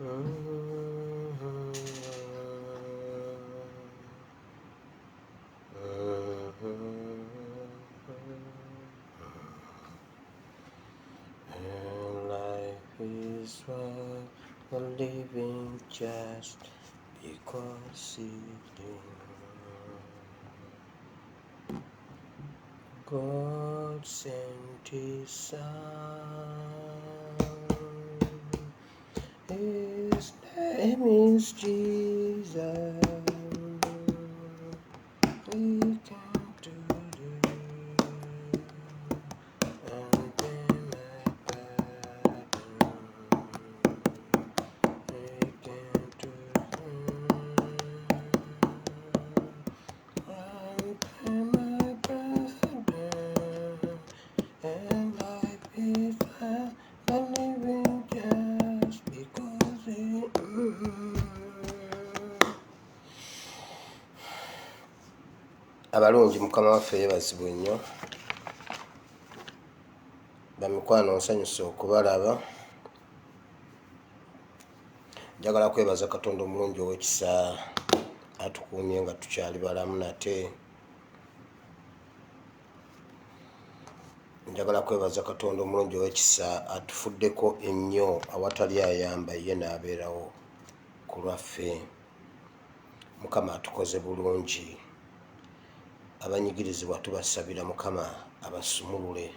Life is worth living just because God sent His Son. His name is Jesus. He came to do and pay my burden. He came to and pay my burden. And life is worth living just because He. Abalungi Mukama waffe yeebazibwe nnyo. Bamikwano nsanyuse okubalaba. Njagala kwebaza Katonda omulungi ow'ekisa atukuumye nga tukyali balamu nate. Njagala kwebaza Katonda omulungi ow'ekisa atufuddeko ennyo awatali ayamba ye n'abeerawo ku lwaffe. Mukama atukoze bulungi. Abanyigirizibwa tubasabira Mukama abasumulule.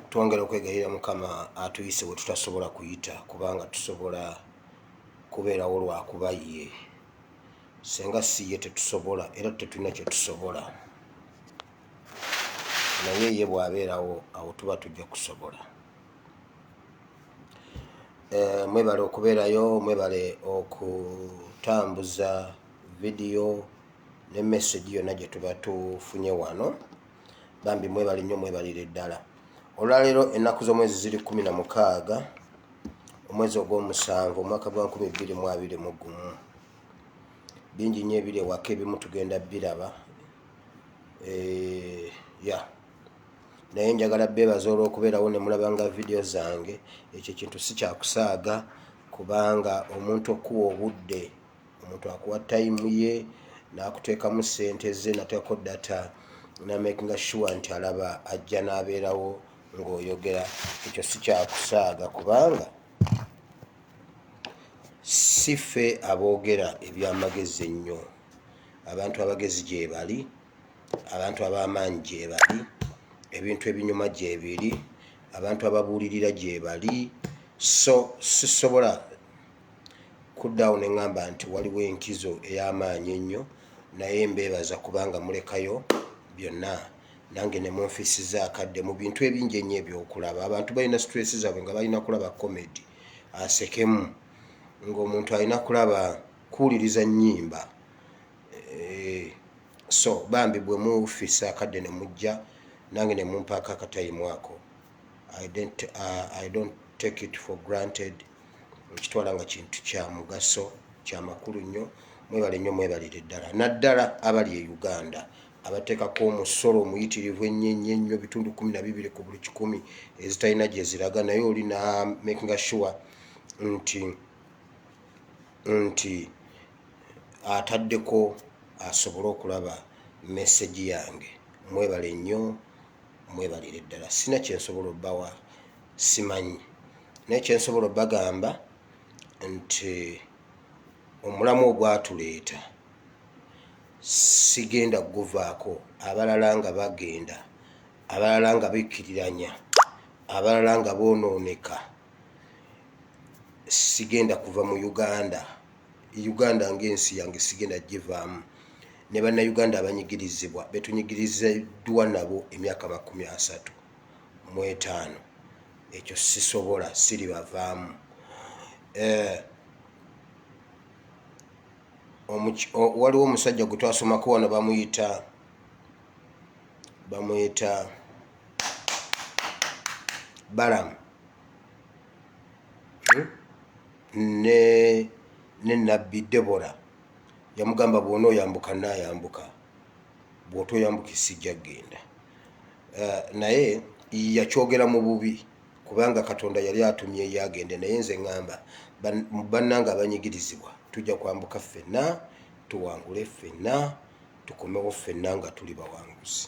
Twongera okwegayirira Mukama atuyise bwe tutasobola kuyita, kubanga tusobola kubeerawo lwakuba ye. Senga si ye tetusobola era tetulina kye tusobola. Naye ye bw'abeerawo awo tuba tujja kusobola. Mwebale okubeerayo, mwebale okutambuza vidiyo ne message yonna gye tuba tufunye wano. Bambi mwebale nnyo, mwebalire ddala. Olwaleero ennaku z'omwezi ziri 16 omwezi ogw'omusanvu omwaka gwa 2021. Bingi nnyo ebiri ewaka, ebimu tugenda biraba. Naye njagala beebaza olw'okubeerawo ne mulabanga vidiyo zange. Ekyo kintu si kyakusaaga, kubanga omuntu okuwa obudde, omuntu akuwa tayimu ye n'akuteekamu ssente ze, nateekako data, n'amakinga sure nti alaba ajja n'abeerawo ng'oyogera. Ekyo si kyakusaaga, kubanga si ffe aboogera eby'amagezi ennyo. Abantu abagezi gye bali, abantu ab'amaanyi gye bali, ebintu ebinyuma gye biri, abantu ababuulirira gye bali. So sisobola kuddaawo ne ŋŋamba nti waliwo enkizo ey'amaanyi ennyo, naye mbeebaza kubanga mulekayo byonna nange ne munfisiza akadde mu bintu ebingi ennyo ebyokulaba. Abantu balina stress zaabwe nga balina kulaba comedy asekemu, ng'omuntu alina kulaba kuwuliriza nnyimba. So bambi bwe mufisa akadde ne mujja nange ne mumpaako akatayimu ako. I don't take it for granted. Nkitwala nga kintu kya mugaso, kya makulu nnyo. Mwebale nnyo, mwebalire ddala. Naddala abali e Uganda abateekako omusolo omuyitirivu ennyo bitundu 12 ku buli 100 ezitalina gye ziraga, naye oli na making sure nti ataddeko asobole okulaba message yange. Mwebale nnyo, mwebalire ddala. Sina kye nsobola obbawa, simanyi. Naye kye nsobola obbagamba nti omulamu ogwatuleeta sigenda guvaako. Abalala nga bagenda, abalala nga bikkiriranya, abalala nga boonooneka. Sigenda kuva mu Uganda. Uganda ng'ensi yange sigenda givaamu. Ne bannayuganda abanyigirizibwa betunyigiriziddwa nabo emyaka 35. Ekyo sisobola, siribavaamu. Waliwo omusajja gwe twasomako wano bamuyita Balamu ne Nabbi Debora. Yamugamba bw'onooyambuka naayambuka, bw'otooyambuka sijja genda. Naye yakyogera mu bubi kubanga Katonda yali atumye yagende naye nze ngamba bannanga abanyigirizibwa tujja kwambuka ffenna tuwangule ffenna tukomewo ffenna nga tuli bawanguzi.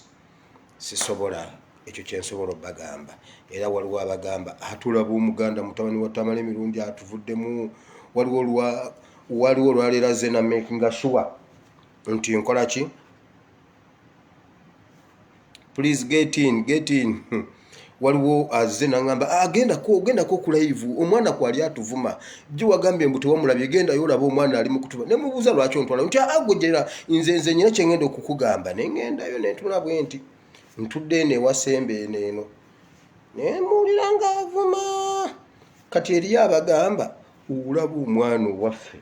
Sisobola ekyo kyensobola bagamba. Era waliwo abagamba atulaba omuganda mutabani wa Tamale emirundi atuvuddemu, waliwo olwaleera ze na making sure nti nkola ki. Please get in. Waliwo azze nangamba gendako ku live omwana kwali atuvuma jji wagambye mbu tewamulabye genda yolaba omwana ali mukutuba ne mubuuza lwaki ontwala nti agojera nze nyina kyengenda okukugamba ne ngendayo ne ntulabwe nti ntudde eno ewasembe eno ne muwulira nga avuma. Kati eriyo abagamba olaba omwana owaffe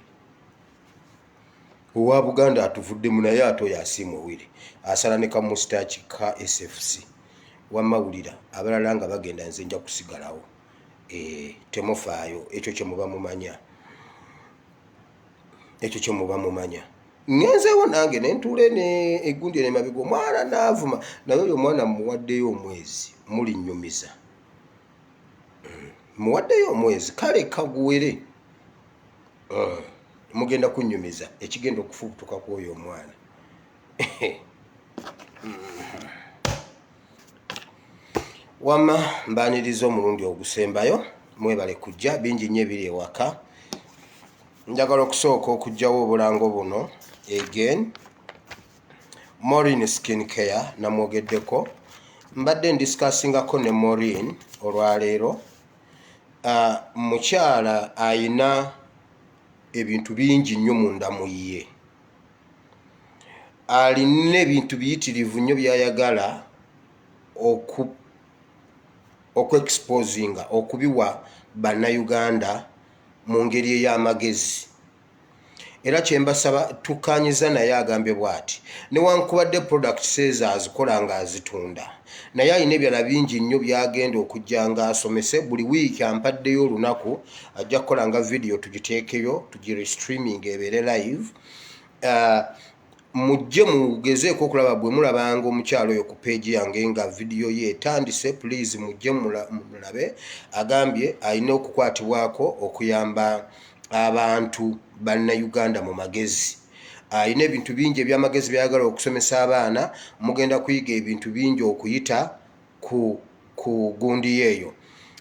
owa Buganda atuvuddemu naye ate oyo asiimwe asala ne kamusitaki ka SFC wamawulira abalala nga bagenda nze nja kusigalawo. Temufaayo ekyo kye muba mumanya. Ngenzeewo nange ne ntuula ne eggundi eno emabega omwana naavuma naye oyo omwana muwaddeyo omwezi mulinnyumiza. Muwaddeyo omwezi kale kaguwere mugenda kunnyumiza ekigenda okufubutuka kw'oyo omwana. Wama mbaaniriza omulundi ogusembayo mwebale kujja bingi nnyo ebiri ewaka. Njagala okusooka okugjawo obulango buno again Maureen Skin Care namwogeddeko. Mbadde ndiscussingako ne Maureen olwaleero. Mukyala ayina ebintu bingi nnyo munda mu ye. Alina ebintu biyitirivu nnyo by'ayagala exposinga okubiwa bannayuganda mu ngeri ey'amagezi. Era kyembasaba tukanyiza naye agambye bw'ati newankubadde products ezo azikola nga azitunda naye alina ebirala bingi nnyo byagenda okujja nga asomese. Buli wiiki ampaddeyo olunaku ajja kukola nga video tugiteekeyo tugirestreaming ebeere live. Mujje mugezeeko okulaba bwe mulabanga omukyalo oyo ku page yange nga video ye etandise. Please mujje mulabe. Agambye alina okukwatibwako okuyamba abantu bannayuganda mu magezi. Alina ebintu bingi eby'amagezi byayagala okusomesa abaana. Mugenda kuyiga ebintu bingi okuyita ku gundi yeeyo.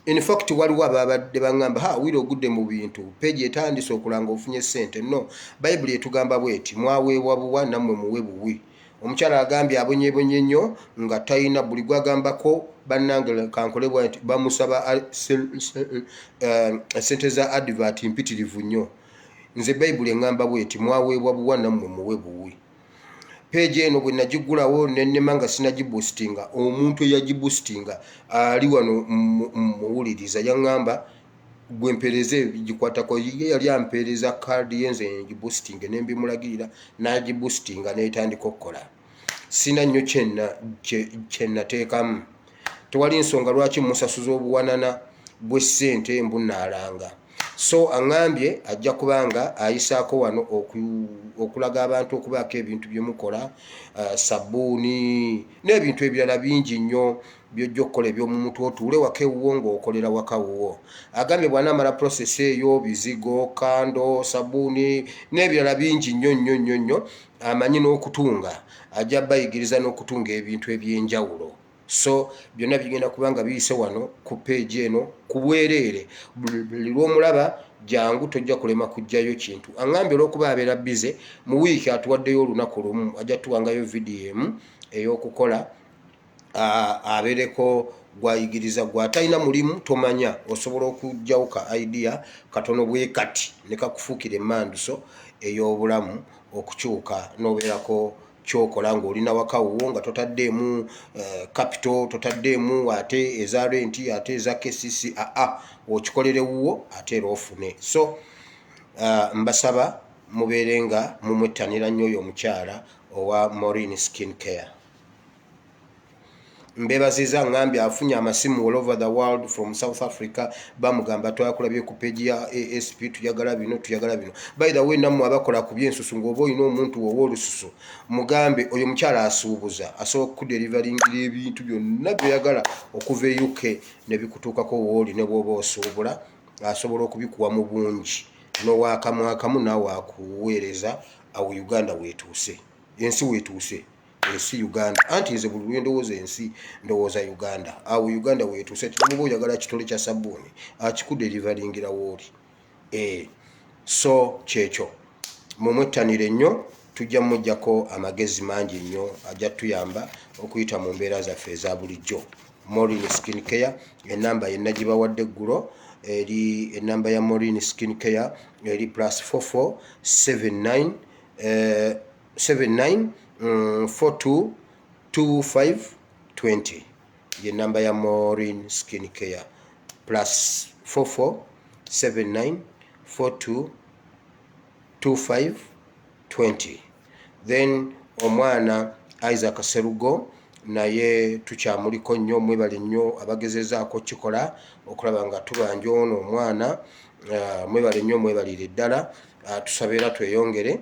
In fact waliwo ababadde bangamba wiro ogudde mu bintu page etandise okulanga ofunye ssente. No, Bayibuli etugamba bweti mwaweebwa buwa nammwe muwe buwi. Omukyala agambye abonyebonye nnyo nga talina buli gwagambako bannange kankole bwati bamusaba ssente za advert mpitirivu nnyo. Nze Bayibuli eŋŋamba bweti mwaweebwa buwa nammwe muwe buwi. Page eno bwe nagigulawo nennema nga sinagiboostinga omuntu eyagiboostinga ali wano muwuliriza yaŋŋamba gwe mpeereze gikwatako yali ampeereza kaadi yenze ngiboostinge ne mbimulagirira n'agiboostinga n'etandika okukola. Sina nnyo kye nateekamu. Tewali nsonga lwaki musasuza obuwanana bw'essente mbunnaalanga. So aŋŋambye ajja kubanga ayisaako wano okulaga abantu okubaako ebintu bye mukola sabbuuni n'ebintu ebirala bingi nnyo by'ojja okukola eby'omu mutwe otuule waka ewuwo ng'okolera waka wuwo. Agambye bw'anaamala process eyo bizigo, kando, sabbuuni n'ebirala bingi nnyo amanyi n'okutunga. Ajja bayigiriza n'okutunga ebintu eby'enjawulo. So byonna bigenda kubanga biyise wano ku page eno ku bwereere. Buli lw'omulaba jangu tojja kulema kujjayo kintu. Aŋŋambye olw'okuba abeera bize mu wiiki atuwaddeyo olunaku lumu ajja tuwangayo video emu ey'okukola abeereko gwayigiriza gwatalina mulimu tomanya osobola okugjawo ka idea katono bwe kati ne kakufuukira emmanduso ey'obulamu okukyuka n'obeerako kyokola ng'olina waka wuwo nga totaddeemu capital totaddeemu ate eza renti ate eza KCC okikolere wuwo ate era ofune. So mbasaba mubeere nga mumwettanira nnyo oyo omukyala owa Maureen Skin Care. mbebaziza ngambye afunye amasimu all over the world from South Africa bamugamba twakulabye ku page ya ASP tuyagala bino by the way namwe abakola ku byensusu ngoba oyina omuntu wowo olususu mugambe oyo mukyala asuubuza asobola kudelivaringira ebintu byonna byeyagala okuva e UK ne bikutuukako wooli ne bwoba osuubula asobola okubikuwa mu bungi nowaakamu naawe akuweereza awo Uganda weetuuse ensi weetuuse ensi Uganda anti nze buli lwe ndowooza ensi ndowooza Uganda awo Uganda weetuuse timuba oyagala kitole kya sabbuuni akikudelivaringira wooli so kyekyo mumwettanire nnyo tujja mujjako amagezi mangi nnyo ajja tuyamba okuyita mu mbeera zaffe eza bulijjo. Morin Skin Care enamba yenna gibawadde eggulo eri enamba ya Morin Skin Care eri +44 79 42 25 20 ye namba ya Morin Skin Care +44 79 42 25 20. Then omwana Isaac Serugo naye tukyamuliko nnyo mwebale nnyo abagezezaako kikola okulaba nga tubanja ono omwana mwebale nnyo mwebalire ddala tusabira tweyongere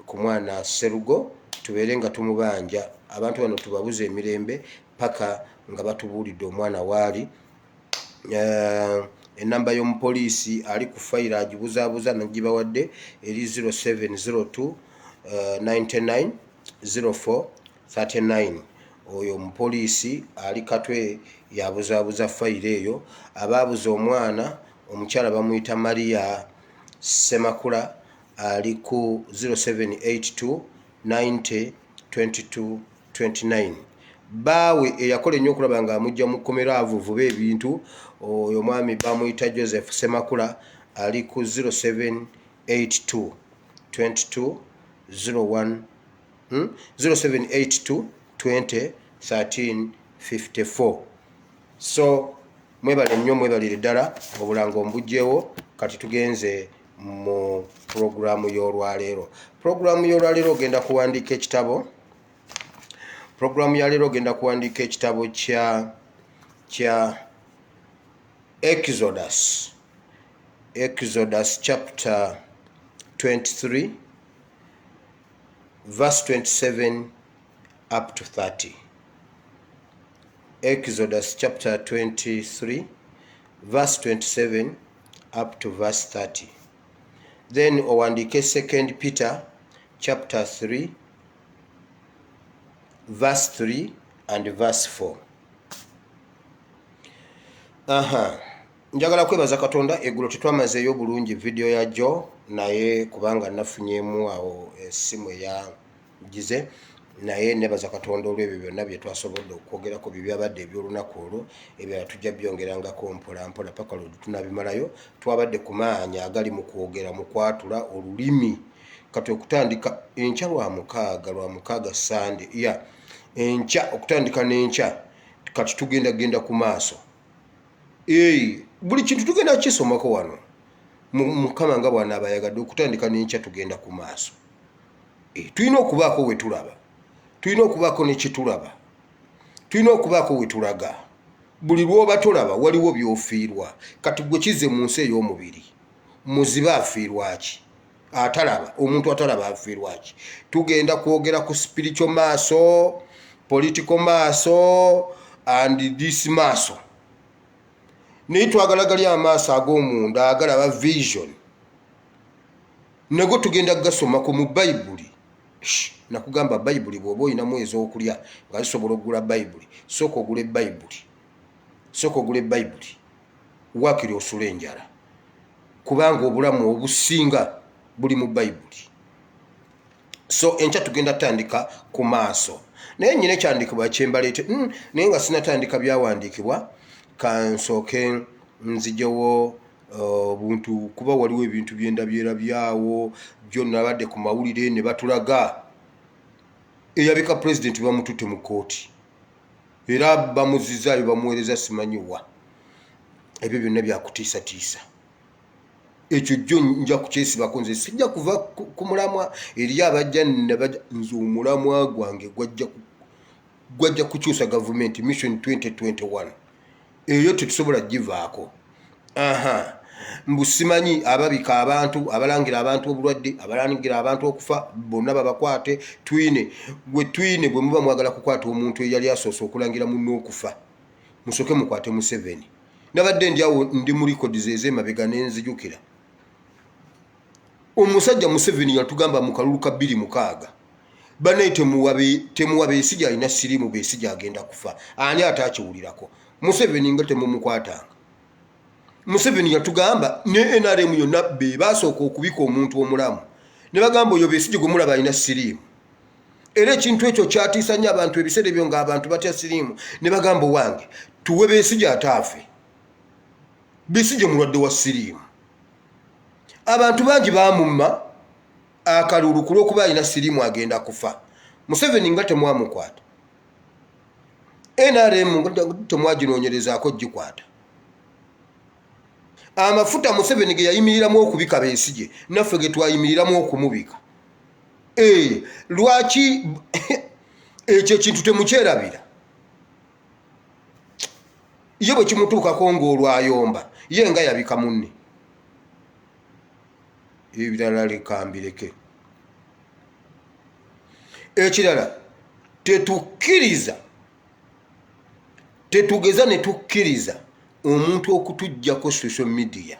ku mwana Serugo tubeere nga tumubanja abantu bano tubabuze emirembe paka nga batubuulidde omwana waali enamba y'omupoliisi ali ku fayiro agibuzaabuza nagibawadde eri 0702 99 04 39 oyo omupoliisi ali katwe yabuzaabuza fayiro eyo abaabuza omwana omukyala bamuyita Maria Semakula ali ku 0782 90 22 29 baawe eyakola ennyo okulaba nga amujja mu kkomero avuvuba ebintu oyo mwami bamuyita Joseph Semakula ali ku 0782 22 01 0782 20 13 54. So mwebale nnyo mwebalire ddala obulanga ombujjeewo kati tugenze mu programu y'olwaleero. Programu y'olwaleero ogenda kuwandiika ekitabo. Programu ya leero ogenda kuwandiika ekitabo kya Exodus chapter 23 verse 27 up to 30. Exodus chapter 23 verse 27 up to verse 30. Then owandiike 2 Peter chapter 3 verse 3 and verse 4. Njagala kwebaza Katonda eggulo tetwamazeeyo bulungi video ya Joe naye kubanga nafunyemu awo essimu eyangize naye nebaza Katonda olw'ebyo byonna bye twasobodde okwogerako bye byabadde eby'olunaku olwo ebyo tujja byongerangako mpola mpola paka lwe tunabimalayo. Twabadde ku maanyi agali mu kwogera mu kwatula olulimi kati okutandika enkya lwa mukaaga Sande enkya okutandika n'enkya kati tugenda ku maaso buli kintu tugenda kisomako wano Mukama nga bwana abayagadde okutandika n'enkya tugenda ku maaso. Tulina okubaako we tulaba, tulina okubaako ne kitulaba, tulina okubaako we tulaga. Buli lw'oba tolaba waliwo by'ofiirwa. Kati gwe kize mu nsi ey'omubiri muzibe afiirwa ki? Atalaba, omuntu atalaba afiirwa ki? Tugenda kwogera ku spiritual maaso, political maaso and this maaso. Naye twagala gali amaaso ag'omunda agalaba vision nago tugenda gasomako mu Bayibuli. Nakugamba Bayibuli bw'oba oyinamu ez'okulya nga zisobola okugula Bayibuli sooka ogule Bayibuli waakiri osula enjala kubanga obulamu obusinga buli mu Bayibuli. So enkya tugenda tandika ku maaso naye nnyina ekyandikibwa kyembaleete naye nga sinatandika byawandiikibwa kansooke nzijewo obuntu kuba waliwo ebintu byendabyawo byonna badde ku mawulire ne batulaga eyabika pulezidenti bamututte mu kooti era bamuzizaayo bamuweereza simanyiwa. Ebyo byonna byakutiisatiisa. Ekyo jjo nja kukyesibako nze sijja kuva ku mulamwa eri abajja nze omulamwa gwange gwajja kukyusa government mission 2021 eyo tetusobola givaako. Mbusimanyi ababika abantu abalangira abantu obulwadde abalangira abantu okufa bonna babakwate twine bwe muba mwagala kukwata omuntu eyali asoose okulangira munno okufa musoke mukwate Museveni. Nabadde ndiawo ndi mu records ez'emabega nenzijukira omusajja Museveni yatugamba mu kalulu ka 26 banaye temuwa Besigye alina sirimu Besigye agenda kufa. Ani atakiwulirako? Museveni nga temumukwatanga. Museveni yatugamba ne NRM yonna be basooka okubika omuntu omulamu ne bagamba oyo Besigye gwe mulaba alina sirimu. Era ekintu ekyo kyatiisa nnyo abantu ebiseera ebyo nga abantu batya sirimu ne bagamba wange tuwe Besigye ataafe. Besigye mulwadde wa sirimu. Abantu bangi bamumma akalulu kulwokuba alina sirimu agenda kufa. Museveni nga temwamukwata. NRM nga temwaginoonyerezaako gikwata. Amafuta Museveni ge yayimiriramu okubika Besigye naffe ge twayimiriramu okumubika. Lwaki ekyo kintu temukyerabira? Ye bwe kimutuukako ng'olwayomba ye nga yabika munne. Ebirala leka mbireke. Ekirala tetugeza ne tukkiriza omuntu okutujjako social media.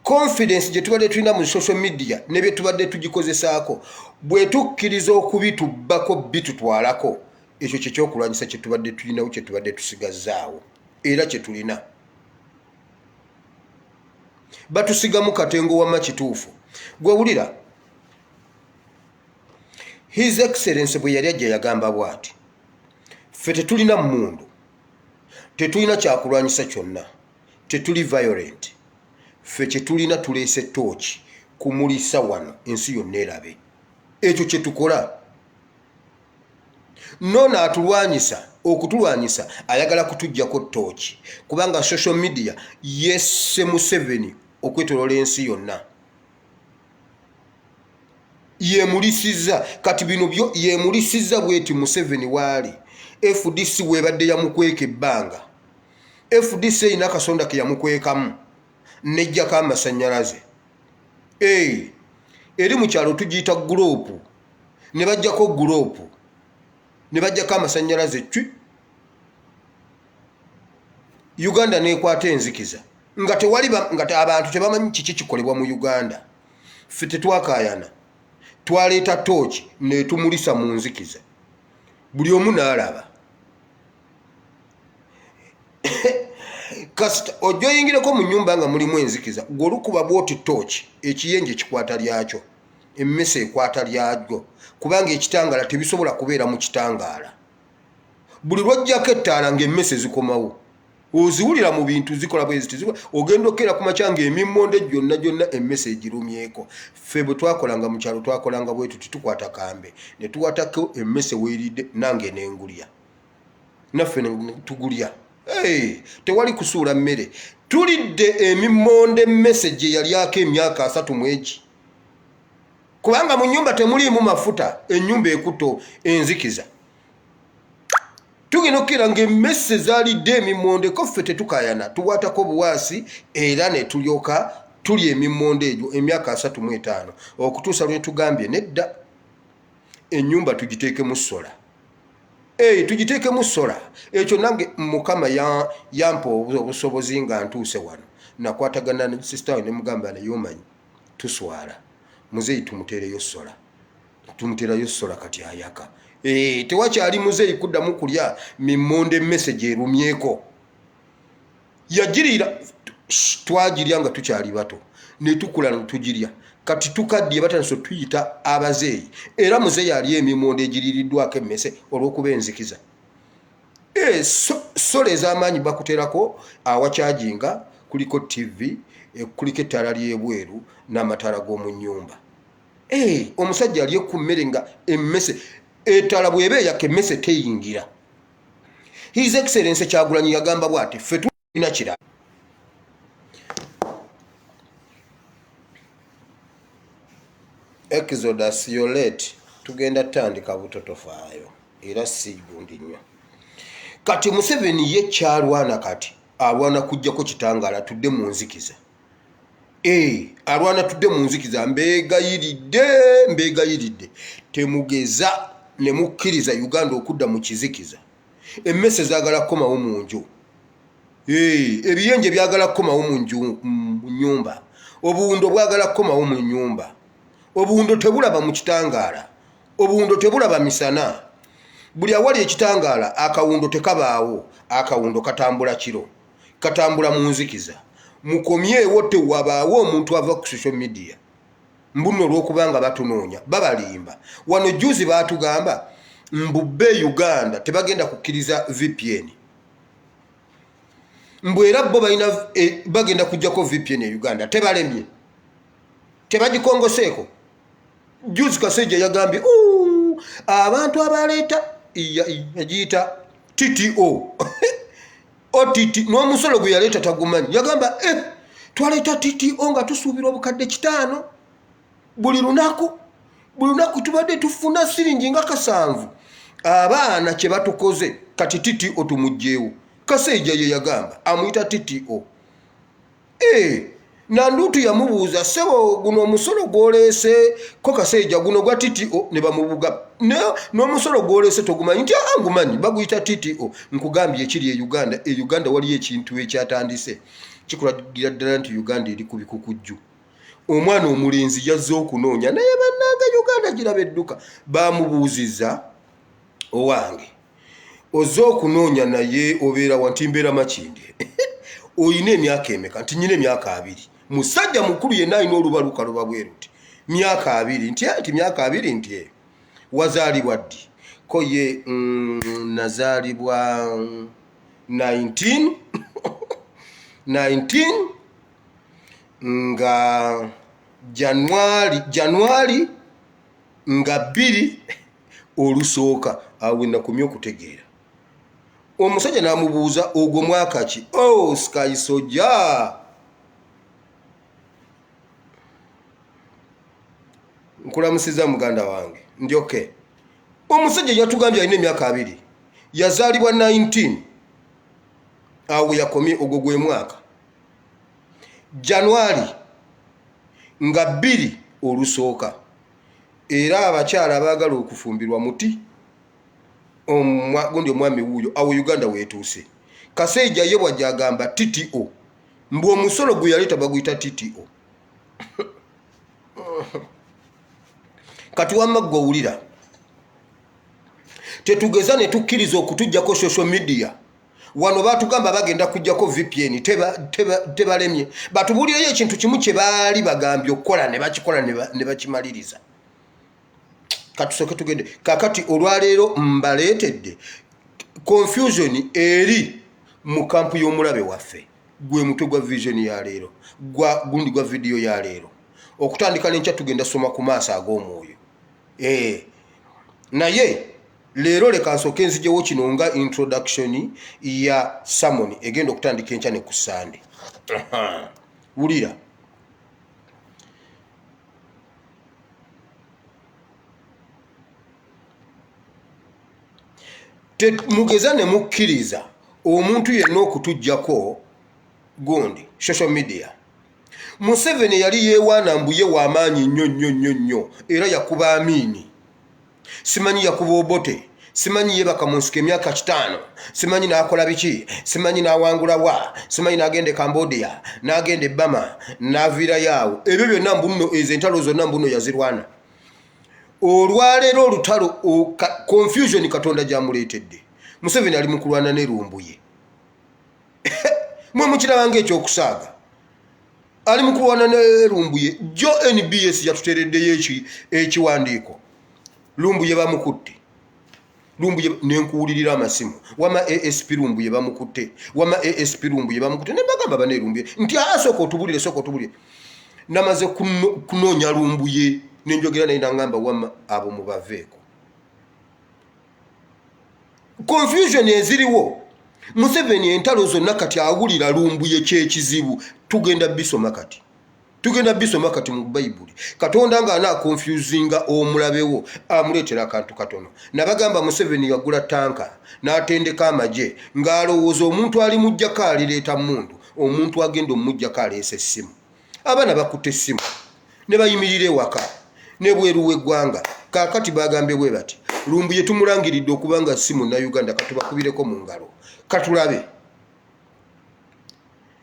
Confidence gye tubadde tulina mu social media ne bye tubadde tugikozesaako bwe tukkiriza okubitubbako bitutwalako ekyo kyekyokulwanyisa kye tubadde tulinawo kye tubadde tusigazaawo era kye tulina. Batusigamu katengo wama kituufu. Gwewulira His Excellency bwe yali ajja yagamba bw'ati ffe tetulina mmundu, tetulina kyakulwanyisa kyonna, tetuli violent. Ffe kye tulina tuleese tooki kumulisa wano ensi yonna erabe. Ekyo kye tukola. Nona atulwanyisa okutulwanyisa ayagala kutujjako tooki kubanga social media yesse Museveni okwetolola ensi yonna. Yemulisiza kati bino byo yemulisiza bweti Museveni waali. FDC webadde yamukweka ebbanga. FDC ina kasonda ke yamukwekamu nejjako amasannyalaze. Eri mu kyalo tugiyita gurupu ne bajjako gurupu ne bajjako amasannyalaze cwi. Uganda nekwata enzikiza nga tewali nga abantu tebamanyi kiki kikolebwa mu Uganda. Ffe tetwakayana twaleeta tooki ne tumulisa mu nzikiza buli omu n'alaba. Kasita ojja oyingireko mu nnyumba nga mulimu enzikiza gw'olukuba bw'oti tooki ekiyenje kikwata lyakyo emmese ekwata lyagyo kubanga ekitangaala tebisobola kubeera mu kitangaala. Buli lwojjako ettaala ng'emmese zikomawo oziwulira mu bintu zikola bwe ziti ogenda okera ku makya ng'emimmonde gyonna emmese egirumyeko. Ffe bwe twakolanga mu kyalo twakolanga bwe tuti tukwata kambe ne tuwatako emmese weeridde nange n'engulya naffe ne tugulya. Tewali kusuula mmere tulidde emimmonde emmese gye yalyako emyaka 3 mu egi kubanga mu nnyumba temuliimu mafuta ennyumba ekuto enzikiza. Tugenda okukira ng'emmese zaalidde emimmonde ko ffe tetukayana tuwaatako buwaasi era ne tulyoka tulya emimmonde egyo emyaka 35 okutuusa lwe tugambye nedda ennyumba tugiteekemu sola. Tugiteekemu sola. Ekyo nange Mukama yampa obusobozi nga ntuuse wano nakwatagana ne sister we ne mugamba naye omanyi tuswala muzeeyi tumuteereyo sola. Tumuterayo sola kati ayaka. Tewakyali muzeeyi kuddamu kulya mimmonde emmese gyerumyeko. Yagirira twagirya nga tukyali bato ne tukula ne tugirya. Kati tukaddiye batandise tuyita abazeeyi era muzeeyi ali emimmonde egiririddwako emmese olw'okuba enzikiza. Sola ez'amaanyi bakuterako awakyajinga kuliko TV kuliko ettaala ly'ebweru n'amataala g'omu nnyumba. Omusajja ali ku mmere nga emmese ettaala bw'eba eyaka emmese teyingira. His Excellency Kyagulanyi yagamba bw'ati ffe tulina kirala. Exodus you're late. Tugenda tandika butotofaayo. era si gundi nnyo. Kati Museveni ye kyalwana kati alwana kujjako kitangala tudde mu nzikiza. Alwana tudde mu nzikiza mbeegayiridde temugeza ne mukkiriza Uganda okudda mu kizikiza. Emmese zaagala kukomawo mu nju. Ebiyenje byagala kukomawo mu nnyumba. Obuwundo bwagala kukomawo mu nnyumba. Obuwundo tebulaba mu kitangaala. Obuwundo tebulaba misana. Buli awali ekitangaala akawundo tekabaawo. Akawundo katambula kiro. Katambula mu nzikiza. Mukomyewo tewabaawo omuntu ava ku social media. Mbuno olw'okubanga batunoonya babalimba. Wano juzi baatugamba mbubbe Uganda tebagenda kukkiriza VPN. Mbwera bo bagenda kujjako VPN e Uganda tebalemye. Tebagikongoseeko. Juzi Kasejja yagambye abantu abaleeta yagiyita TTO. OTT n'omusolo gwe yaleeta tagumanyi. Yagamba twaleeta TTO nga tusuubira obukadde 5 buli lunaku. Buli lunaku tubadde tufuna siringi nga 7. Abaana kye batukoze kati TTO tumugjeewo. Kasejja ye yagamba amuyita TTO. Nandutu yamubuuza sebo guno omusolo gwoleese ko Kasejja guno gwa TTO ne bamubuga. N'omusolo gwoleese togumanyi nti angumanyi baguyita TTO. Nkugambye ekiri e Uganda. E Uganda waliyo ekintu ekyatandise. Kikulagira ddala nti Uganda eri ku bikukujju. Omwana omulenzi yazze okunoonya naye bannanga Uganda giraba edduka. Bamubuuziza owange. Ozze okunoonya naye obeera wanti mbeera Makindye. Oyina emyaka emeka? Nti nyina emyaka 2. Musajja mukulu yenna alina olubalukaluba bweruti. Myaka 2 nti myaka 2 nti wazaalibwa ddi? Ko ye nazaalibwa 19 nga Januari nga 2 olusooka. Awe nakumya okutegeera. Omusajja n'amubuuza ogwo mwaka ki? Sky Soldier. Nkulamusiza muganda wange. Ndi okay. Omusajja yatugambye alina emyaka 2. Yazaalibwa 19. Awe yakomye ogwo gwe mwaka. Januari nga 2 olusooka. Era abakyala abaagala okufumbirwa muti gundi omwami wuuyo awo Uganda weetuuse. Kasejja ye bw'ajagamba TTO. Mbu omusolo gwe yaleeta baguyita TTO. Kati wamma gwe owulira. Tetugeza ne tukkiriza okutujjako social media. Wano baatugamba bagenda kujjako VPN tebalemye. Batubuulireyo ekintu kimu kye baali bagambye okukola ne bakikola ne bakimaliriza. Katusoke tugende. Kakati olwaleero mbaleetedde confusion eri mu kampu y'omulabe waffe. Gwe mutwe gwa vision ya leero. Gundi gwa video ya leero. Okutandika n'enkya tugenda soma ku maaso ag'omwoyo. Naye leero leka nsooke nzijewo kino nga introduction ya sermon egenda okutandika enkya ne ku Sunday. Wulira. Mugeza ne mukkiriza omuntu yenna okutujjako gundi social media. Museveni yali yeewaana mbuye w'amaanyi nnyo era yakuba Amini. Simanyi yakuba Obote. Simanyi yebaka mu nsiko emyaka 5. Simanyi n'akola biki. Simanyi n'awangula wa. Simanyi n'agenda Cambodia. N'agenda Bama. N'aviira yaawo. Ebyo byonna mbuno ezo entalo zonna mbuno yazirwana. Olwaleero olutalo confusion Katonda gyamuleetedde. Museveni ali mu kulwana ne Lumbuye. Mwe mukiraba ng'ekyokusaaga. Ali mu kulwana ne Lumbuye. Jo NBS yatutereddeyo ekiwandiiko. Lumbuye bamukutte. Lumbuye nenkuwulirira amasimu. Wama ASP Lumbuye bamukutte. Wama ASP Lumbuye bamukutte. Ne bagamba bane Lumbuye. Nti soko otubulire. Namaze kunoonya Lumbuye. Nenjogera naye nangamba wama abo mubaveeko. Confusion eziriwo. Museveni entalo zonna kati awulira Lumbuye kyekizibu. Tugenda bisoma kati. tugenda bisoma kati mu Bayibuli Katonda nga ana confusinga omulabewo amuletera akantu katono nabagamba Museveni yagula tanka n'atendeka amaje ng'alowooza omuntu ali mujjako alireeta mundu omuntu agenda omujjako aleese essimu abaana bakutte essimu ne bayimirira ewaka ne bweru w'eggwanga kaakati bagambye bwe bati Lumbuye tumulangiridde okuba nga si Munnayuganda katubakubireko mu ngalo katulabe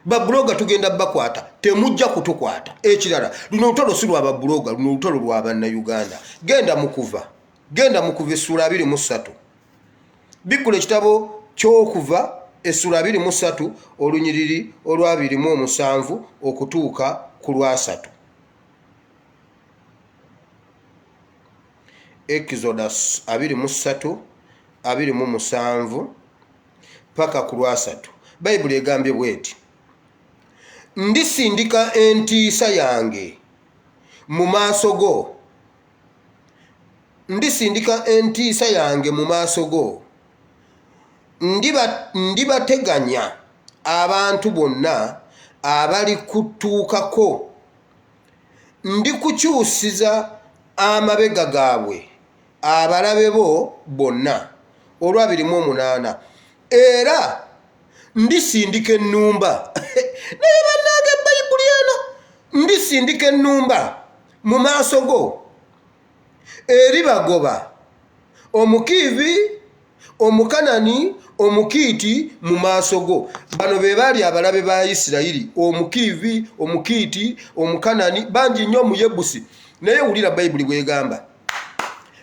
babloga tugenda bakwata temujja kutukwata ekirala luno olutalo si lwa babloga luno olutalo lwa Bannayuganda genda mukuva essula 23 bikula ekitabo ky'okuva essula 23 olunyiriri olwa 27 okutuuka ku lwa 3 Exodus 23 27 paka ku lwa 3 Bayibuli egambye bweti ndisindika entiisa yange mu maaso go ndibateganya abantu bonna abali kutuukako ndikukyusiza amabega gaabwe abalabe bo bonna olwa 28 era ndisindika ennumba naye bannange Bayibuli eno ndisindika ennumba mu maaso go eribagoba Omukiivi Omukanani Omukiiti mu maaso go bano be baali abalabe ba Isirayiri Omukiivi Omukiiti Omukanani bangi nnyo mu Yebusi naye wulira Bayibuli bwegamba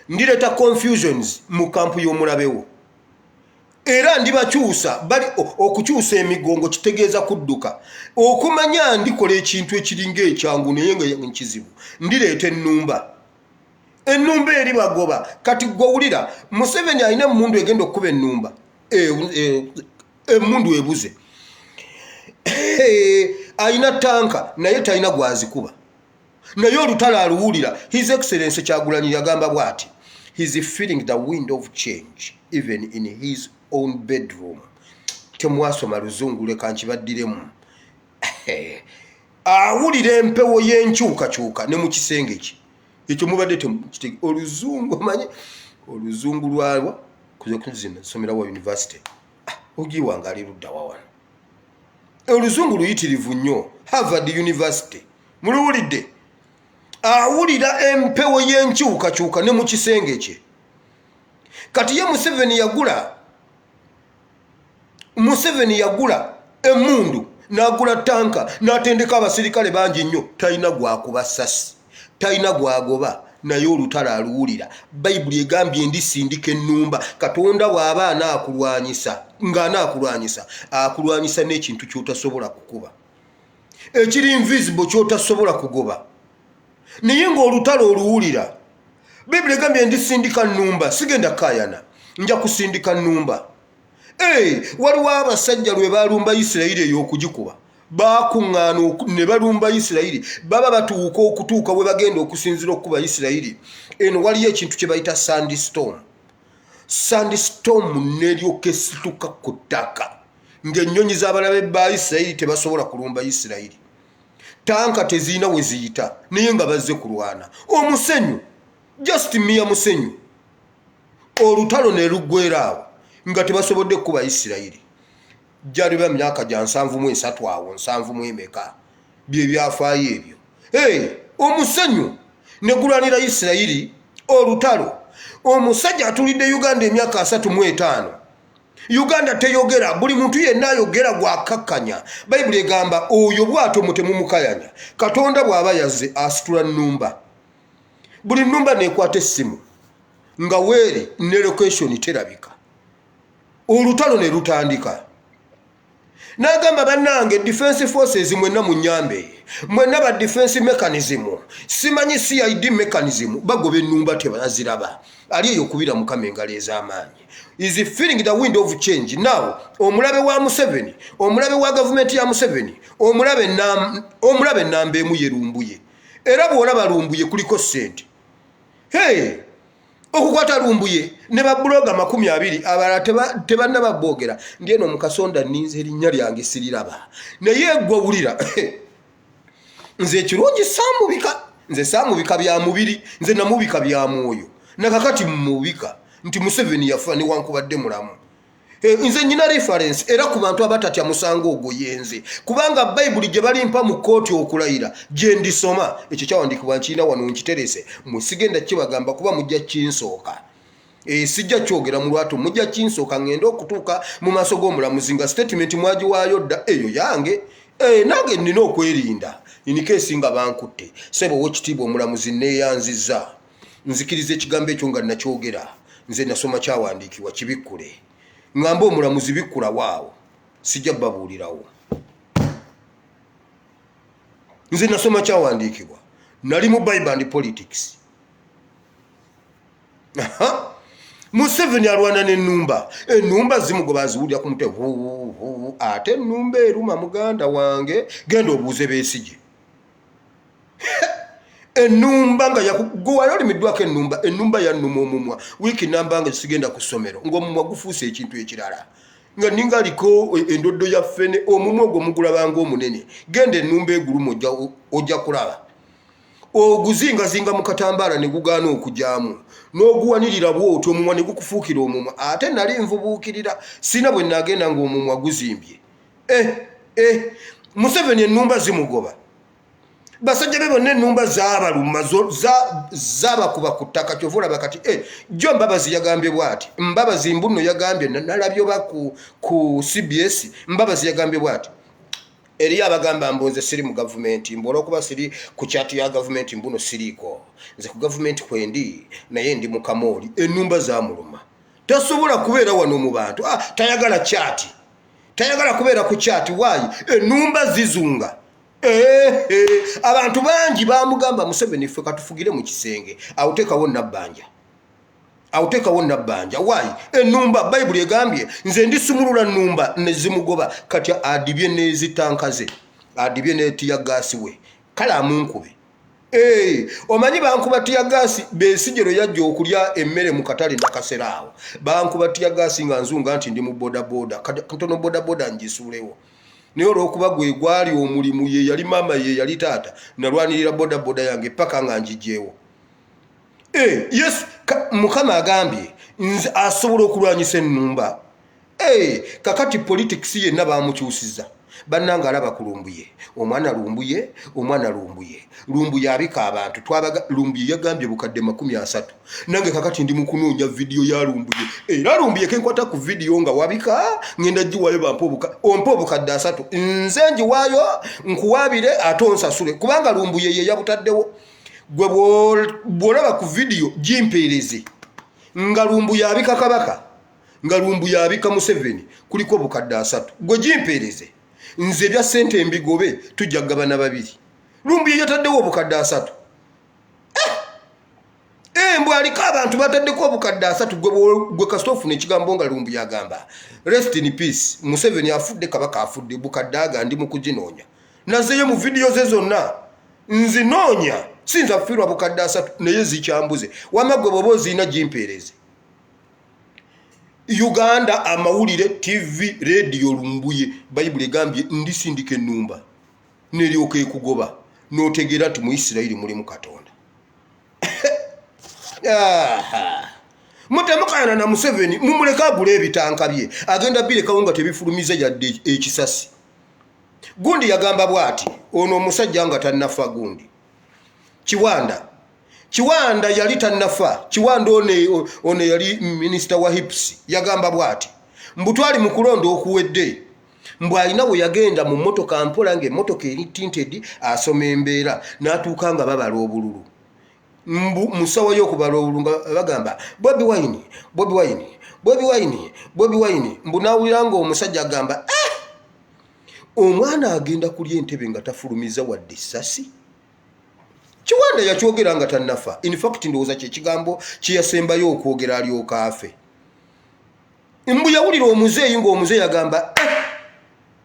ndireeta confusions mu kampu y'omulabewo era ndibakyusa bali okukyusa emigongo kitegeeza kudduka okumanya ndikola ekintu ekiringa ekyangu naye nga nkizibu ndireeta ennumba eri bagoba kati gwowulira Museveni alina emmundu egenda okukuba ennumba emmundu ebuze alina tanka naye talina gwazikuba naye olutalo aluwulira His Excellency Kyagulanyi yagamba bw'ati he's feeling the wind of change even in his own bedroom temwasoma luzungu leka nkibaddiremu awulira empewo y'enkyukakyuka ne mu kisenge ki ekyo mubadde oluzungu manyi oluzungu lwalwa kuzina somera wa university ogiwanga ali ludda wawana oluzungu luyitirivu nnyo Harvard University muluwulidde awulira empewo y'enkyukakyuka ne mu kisenge kye kati ye Museveni yagula emmundu n'agula tanka n'atendeka abasirikale bangi nnyo talina gwakuba ssasi talina gwagoba naye olutalo aluwulira Bayibuli egambye ndisindika ennumba Katonda bw'aba anaakulwanyisa akulwanyisa n'ekintu ky'otasobola kukuba ekiri invisible ky'otasobola kugoba naye ng'olutalo oluwulira Bayibuli egambye ndisindika nnumba sigenda kayana nja kusindika nnumba waliwo abasajja lwe balumba Isirayiri ey'okugikuba bakuŋŋaana ne balumba Isirayiri baba batuuka okutuuka we bagenda okusinzira okuba Isirayiri eno waliyo ekintu kye bayita sandstorm n'eryoka esituka ku ttaka ng'ennyonyi z'abalabe ba Isirayiri tebasobola kulumba Isirayiri tanka tezirina we ziyita naye nga bazze kulwana omusenyu just miya musenyu olutalo ne luggwera awo nga tebasobodde kuba Isirayiri jali ba myaka gya 73 awo 71 bye byafaayo ebyo omusenyu ne gulwanira Isirayiri olutalo omusajja atulidde Uganda emyaka 35 Uganda teyogera buli muntu yenna ayogera gwakakkanya Bayibuli egamba oyo bwato mutemumukayanya Katonda bw'aba yazze asitula nnumba buli nnumba nekwata essimu nga weeri ne location terabika olutalo ne lutandika n'agamba bannange defense forces mwenna munyambe mwenna ba defense mechanism simanyi CID mechanism bagoba ennumba tebaziraba ali eyo kubira mukama engalo ez'amaanyi is feeling the wind of change now omulabe wa Museveni omulabe wa government ya Museveni omulabe nnamba emu yerumbuye era bw'olaba lumbuye kuliko sente okukwata lumbuye ne babloga 20 abala tebannaba boogera ndieno mukasonda ninze erinnya lyange siriraba naye gwe wulira nze kirungi saamubika nze saamubika bya mubiri nze namubika bya mwoyo nakakati mubika nti Museveni yafa newankubadde mulamu. Nze nyina reference era ku bantu abatatya musango ogwo yenze kubanga Bayibuli gye balimpa mu kooti okulayira gye ndisoma ekyo kyawandiikibwa nkiina wano nkiterese mwesigenda kibagamba kuba mujja kinsooka. Sijja kyogera mu lwatu mujja kinsooka ngenda okutuuka mu maaso g'omulamuzi nga statement mwagiwaayo dda eyo yange nange nina okwerinda in case nga bankutte sebo w'ekitiibwa omulamuzi neeyanzizza nzikiriza ekigambo ekyo nga nakyogera nze nasoma kyawandiikibwa kibikkule ngamba omulamuzi bikkula waawo sijja babuulirawo nze nasoma kyawandiikibwa nali mu Bible and politics. Museveni alwana n'ennumba ennumba zimugoba aziwulira ku mutwe ate ennumba eruma muganda wange genda obuuze Besigye ennumba nga yakugowayo olimiddwako ennumba yannuma omumwa wiiki namba nga sigenda ku ssomero ng'omumwa gufuuse ekintu ekirala nga ningaliko endoddo ya ffene omumwa ogwo mugulabanga omunene genda ennumba eguluma ojja kulaba oguzingazinga mu katambaala ne gugaana okujyamu n'oguwanirira bw'otyo omumwa ne gukufuukira omumwa ate nali nvubuukirira sina bwe nagenda ng'omumwa guzimbye. Museveni ennumba zimugoba basajja be bonna ennumba zaabaluma zaabakuba ku ttaka kyova olaba kati jjo Mbabazi yagambye bw'ati Mbabazi mbuno yagambye nalabye oba ku CBS Mbabazi yagambye bw'ati eriyo abagamba mbonze siri mu gavumenti mbola okuba siri ku kyati ya gavumenti mbuno siriiko nze ku gavumenti kwendi naye ndi mu Kamooli ennumba zaamuluma tasobola kubeera wano mu bantu tayagala kyati tayagala kubeera ku kyati waayi ennumba zizunga. Abantu bangi bamugamba Museveni ffe katufugire mu kisenge awuteekawo nabbanja waayi ennumba Bayibuli egambye nze ndisumulula nnumba ne zimugoba kati adibye n'ezitanka ze adibye n'etiyagaasi we kale amunkube. Omanyi bankuba tiyagaasi Besigye yajja okulya emmere mu katale nakasera awo bankuba tiyagaasi nga nzunga nti ndi mu bodaboda katono bodaboda njisuulewo naye olw'okuba gwe gwali omulimu ye yali maama ye yali taata nalwanirira bodaboda yange paka nga njigyewo. Yesu Mukama agambye nze asobola okulwanyisa ennumba. Kakati politics yenna bamukyusiza bannanga alaba ku Lumbuye omwana Lumbuye abika abantu Lumbuye yagambye bukadde 30 nange kakati ndi mu kunoonya video ya Lumbuye era Lumbuye kenkwata ku video nga wabika ngenda giwayo ompa obukadde 3 nze njiwayo nkuwabire atonsasule kubanga Lumbuye ye yabutaddewo gwe bwolaba ku video jimpeereze nga Lumbuye abika Kabaka nga Lumbuye abika Museveni kuliko obukadde 3 gwe jimpeereze nze bya sente embigobe tujja gabana babiri Lumbuye yataddewo obukadde 3 mbwe aliko abantu bataddeko obukadde 3 gwe kastofu nekigambo nga Lumbuye agamba rest in peace Museveni afudde Kabaka afudde bukadde aga ndi mu kuginoonya nazeyo mu video ze zonna nzinoonya sinza kufiirwa bukadde 3 naye zikyambuze wamagwe bobo zina jimpeereze Uganda amawulire TV radio Lumbuye Bayibuli egambye ndisindika ennumba neryoka ekugoba n'otegeera nti mu Isirayiri mulimu Katonda. Mutemukayana na Museveni mumuleka agule ebitanka bye agenda birekawo nga tebifulumiza yadde ekisasi. Gundi yagamba bw'ati ono omusajja nga tannafa gundi Kiwanda yali tannafa Kiwanda one yali minister wa hips yagamba bw'ati mbutwali mu kulonda okuwedde mbw alina we yagenda mu mmotoka mpola ng'emmotoka eri tinted asoma embeera n'atuuka nga babala obululu musawa y'okubala obululu nga bagamba Bobi Wine mbu n'awulira ng'omusajja agamba omwana agenda kulya entebe nga tafulumiza wadde essasi. Kiwanda yakyogera nga tannafa in fact ndowooza kye kigambo kye yasembayo okwogera alyoka afe. Mbu yawulira omuzeeyi ng'omuzeeyi agamba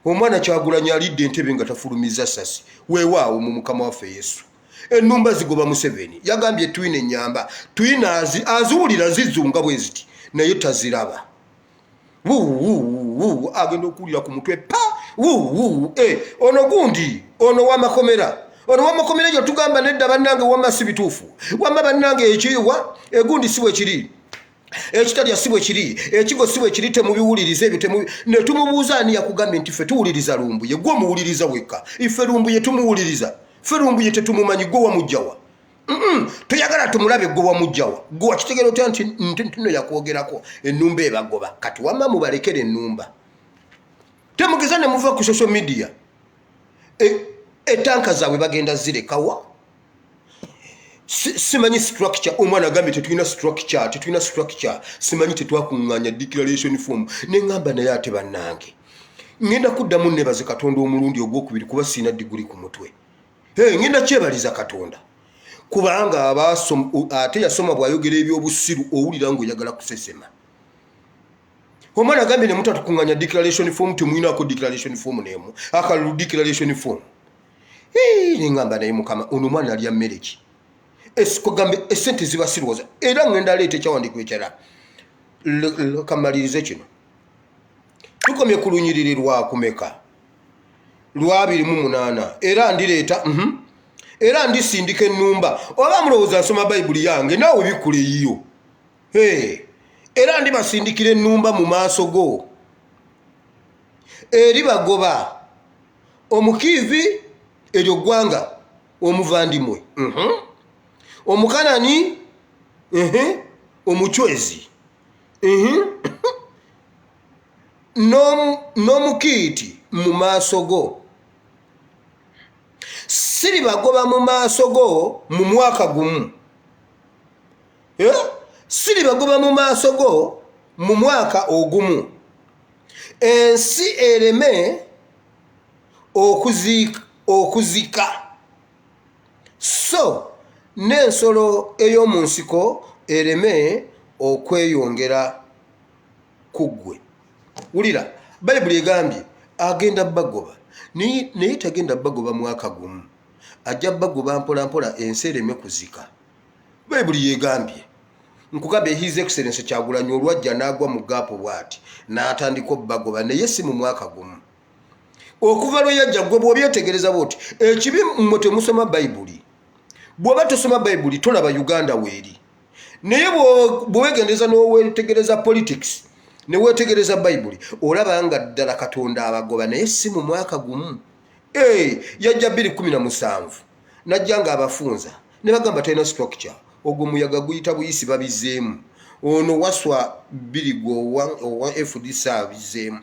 omwana Kyagulanyi alidde entebe nga tafulumiza ssasi weewaawo mu Mukama waffe Yesu. Ennumba zigoba Museveni yagambye twine ennyamba twine aziwulira zizunga bwe ziti naye taziraba agenda okuwulira ku mutwe pa ono gundi ono w'amakomera ono wamakomera gyo tugamba nedda bannange wamma si bituufu wamma bannange ekiyiwa egundi si bwe kiri ekitalya si bwe kiri ekigo si bwe kiri temubiwuliriza ebyo ne tumubuuza ani yakugambye nti ffe tuwuliriza Lumbuye gwe omuwuliriza wekka ife Lumbuye tumuwuliriza ffe Lumbuye tetumumanyi gwe wamugjawa toyagala tumulabe gwe wamugjawa gwe wakitegera otya nti ntino yakwogerako ennumba ebagoba kati wamma mubalekera ennumba temugeza ne muva ku social media etanka zaabwe bagenda zirekawa simanyi structure omwana agambye tetulina structure simanyi tetwakuŋŋaanya declaration form neŋŋamba naye ate bannange ŋŋenda kuddamu nebaze Katonda omulundi ogwokubiri kuba siina diguli ku mutwe ŋŋenda kyebaliza Katonda kubanga ate yasoma bw'ayogera ebyobusiru owulira ng'oyagala kusesema omwana agambye ne mutu atukuŋŋaanya declaration form temuyinaako declaration form n'emu akalulu declaration form neŋŋamba naye Mukama ono omwana alya mmere ki esikogambe esente ziba sirowooza era ŋŋenda aleeta ekyawandiikibwa ekirala kamalirize kino tukomye ku lunyiriri lwakumeka lwa 28 era ndireeta era ndisindika ennumba oba mulowooza nsoma bayibuli yange naawe bikula eyiyo era ndibasindikira ennumba mu maaso go eri bagoba omukiivi eryo ggwanga omuvandimwe omukanani omuchwezi n'omukiiti mu maaso go siribagoba mu maaso go mu mwaka gumu siribagoba mu maaso go mu mwaka ogumu ensi ereme okuzika so n'ensolo ey'omu nsiko ereme okweyongera ku ggwe wulira bayibuli egambye agenda bagoba naye tagenda bagoba mwaka gumu ajja bagoba mpola mpola ensi ereme kuzika bayibuli yegambye nkugambye his excellence Kyagulanyi olwajja n'agwa mu gaapo bw'ati n'atandika bagoba naye si mu mwaka gumu okuva lwe yajja gwe bw'obyetegereza bw'oti ekibi mmwe temusoma bayibuli bw'oba tosoma bayibuli tolaba Uganda weeri naye bw'owegendereza n'owetegereza politics ne wetegereza bayibuli olaba nga ddala Katonda abagoba naye si mu mwaka gumu yajja 2017 najja nga abafunza ne bagamba talina structure ogwo muyaga guyita buyisi babizeemu ono waswa 2 owa FDC abizeemu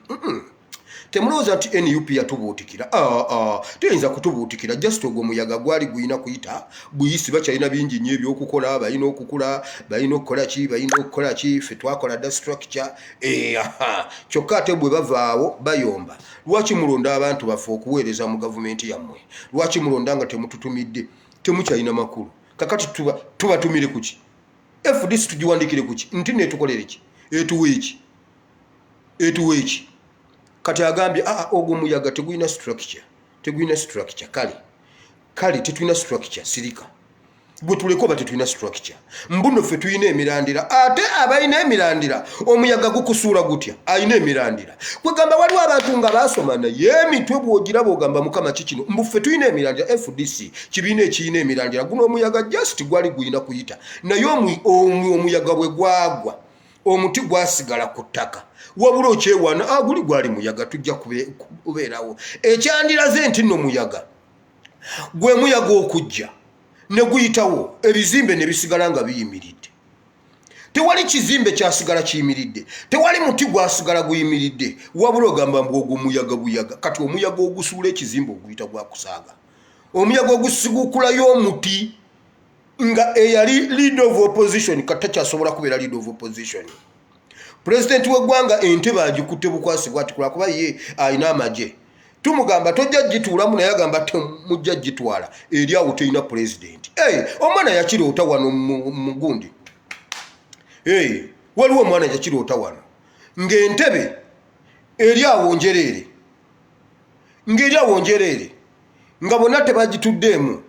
temulowooza nti NUP yatubuutikira tuyinza kutubuutikira just ogwo muyaga gwali guyina kuyita buyisi bakyalina bingi nnyo ebyokukola balina okukula balina okukola ki ffe twakola da structure kyokka ate bwe bavaawo bayomba lwaki mulonda abantu baffe okuweereza mu gavumenti yammwe lwaki mulonda nga temututumidde temukyalina makulu kakati tubatumire kuki FDC tugiwandikire kuki nti netukolere ki etuwe eki kati agambye ogwo muyaga tegulina structure kale tetulina structure sirika gwe tuleko bate tulina structure mbuno ffe tulina emirandira ate abalina emirandira omuyaga gukusuula gutya alina emirandira kwegamba waliwo abantu nga basoma naye emitwe bwogira bwogamba Mukama kikino mbu ffe tulina emirandira FDC kibiina ekirina emirandira guno omuyaga just gwali guyina kuyita naye omuyaga bwe gwagwa omuti gwasigala ku ttaka wabula okyewana guli gwali muyaga tujja kubeerawo ekyandiraze nti nno muyaga gwe muyaga okujja ne guyitawo ebizimbe ne bisigala nga biyimiridde tewali kizimbe kyasigala kiyimiridde tewali muti gwasigala guyimiridde wabula ogamba mbu ogwo muyaga buyaga kati omuyaga ogusuula ekizimbe oguyita gwakusaaga omuyaga ogusigukulayo omuti nga eyali leader of opposition kata kyasobola kubeera leader of opposition president w'eggwanga entebe agikutte bukwasibwa ati kuba ye alina amagye tumugamba tojja gituulamu naye agamba temujja gitwala eri awo terina president omwana yakiroota wano mugundi waliwo omwana yakiroota wano ng'entebe eri awo njereere nga bonna tebagituddeemu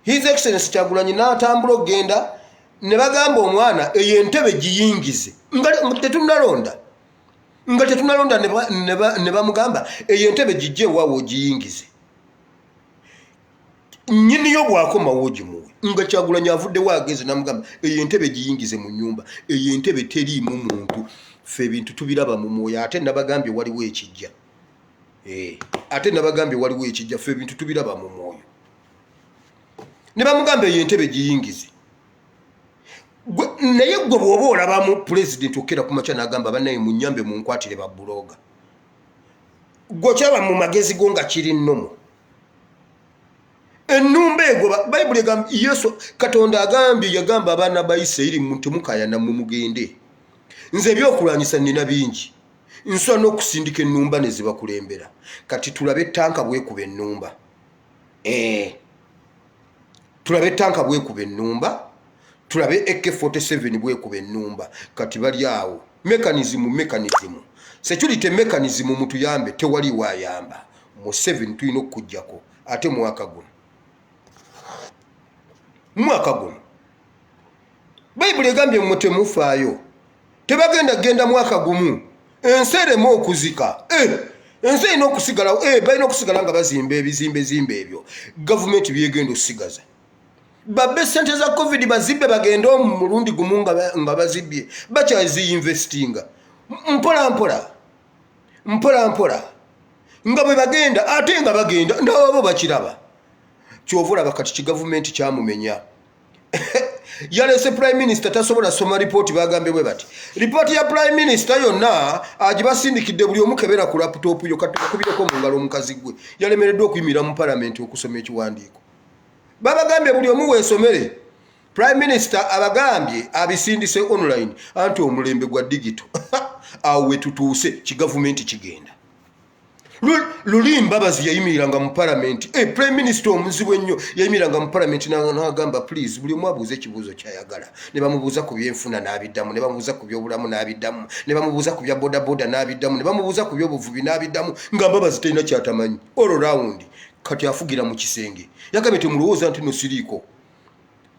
his excellence Kyagulanyi n'atambula okgenda ne bagamba omwana eyo entebe giyingize nga tetunalonda ne bamugamba eyo entebe gijje waawo giyingize nyini yo bwakoma wogimuwe nga Kyagulanyi avuddewo ageze namugamba eyo entebe giyingize mu nnyumba eyo entebe teriimu muntu ffe ebintu tubiraba mu mwoyo ate nabagambye waliwo ekijja ate nabagambye waliwo ekijja ffe ebintu tubiraba mu mwoyo ne bamugamba eyo entebe giyingize naye gwe bw'oba olabamu pulezidenti okera ku makya n'agamba bannaye munnyambe munkwatire babbuloga gwe kyaba mu magezi go nga kiri nnomo ennumba ego bayibuli egamba Yesu Katonda agambye yagamba abaana ba Isirayiri temukayana mugende nze ebyokulwanyisa nnina bingi nsobola n'okusindika ennumba ne zibakulembera kati tulabe ettanka bwekuba ennumba tulabe ettanka bwekuba ennumba tulabe AK-47 bwekuba ennumba kati bali awo mekanizimu security mechanism mutuyambe tewali wayamba mu 7 tulina okujjako ate mwaka guno bayibuli egambye mmwe temufaayo tebagenda mwaka gumu ensi erema okuzika ensi erina okusigala balina okusigala nga bazimba ebizimbe ebyo gavumenti byegenda osigaza babbe sente za covid bazibbe bagenda omulundi gumu nga bazibbye bakyaziinvestinga mpola nga bwe bagenda ate nga bagenda ndabo bakiraba kyovula bakati kigavumenti kyamumenya yalese prime minister tasobola soma report bagambe bwe bati report ya prime minister yonna agibasindikidde buli omukebera ku laptop yo katukubireko mu ngalo omukazi gwe yalemereddwa okuyimira mu parliament okusoma ekiwandiiko babagambye buli omu weesomere prime minister abagambye abisindise online anti omulembe gwa digital awo wetutuuse kigavumenti kigenda Lulimbabazi yayimiranga mu parliament prime minister omuzibu ennyo yayimiranga mu parliament n'agamba please buli mwabuuza ekibuuzo kyayagala ne bamubuuza ku byenfuna n'abiddamu ne bamubuuza ku byobulamu n'abiddamu ne bamubuuza ku bya bodaboda n'abiddamu ne bamubuuza ku byobuvubi n'abiddamu nga Mbabazi talina kyatamanyi all round kati afugira mu kisenge yagambye temulowooza nti no siriiko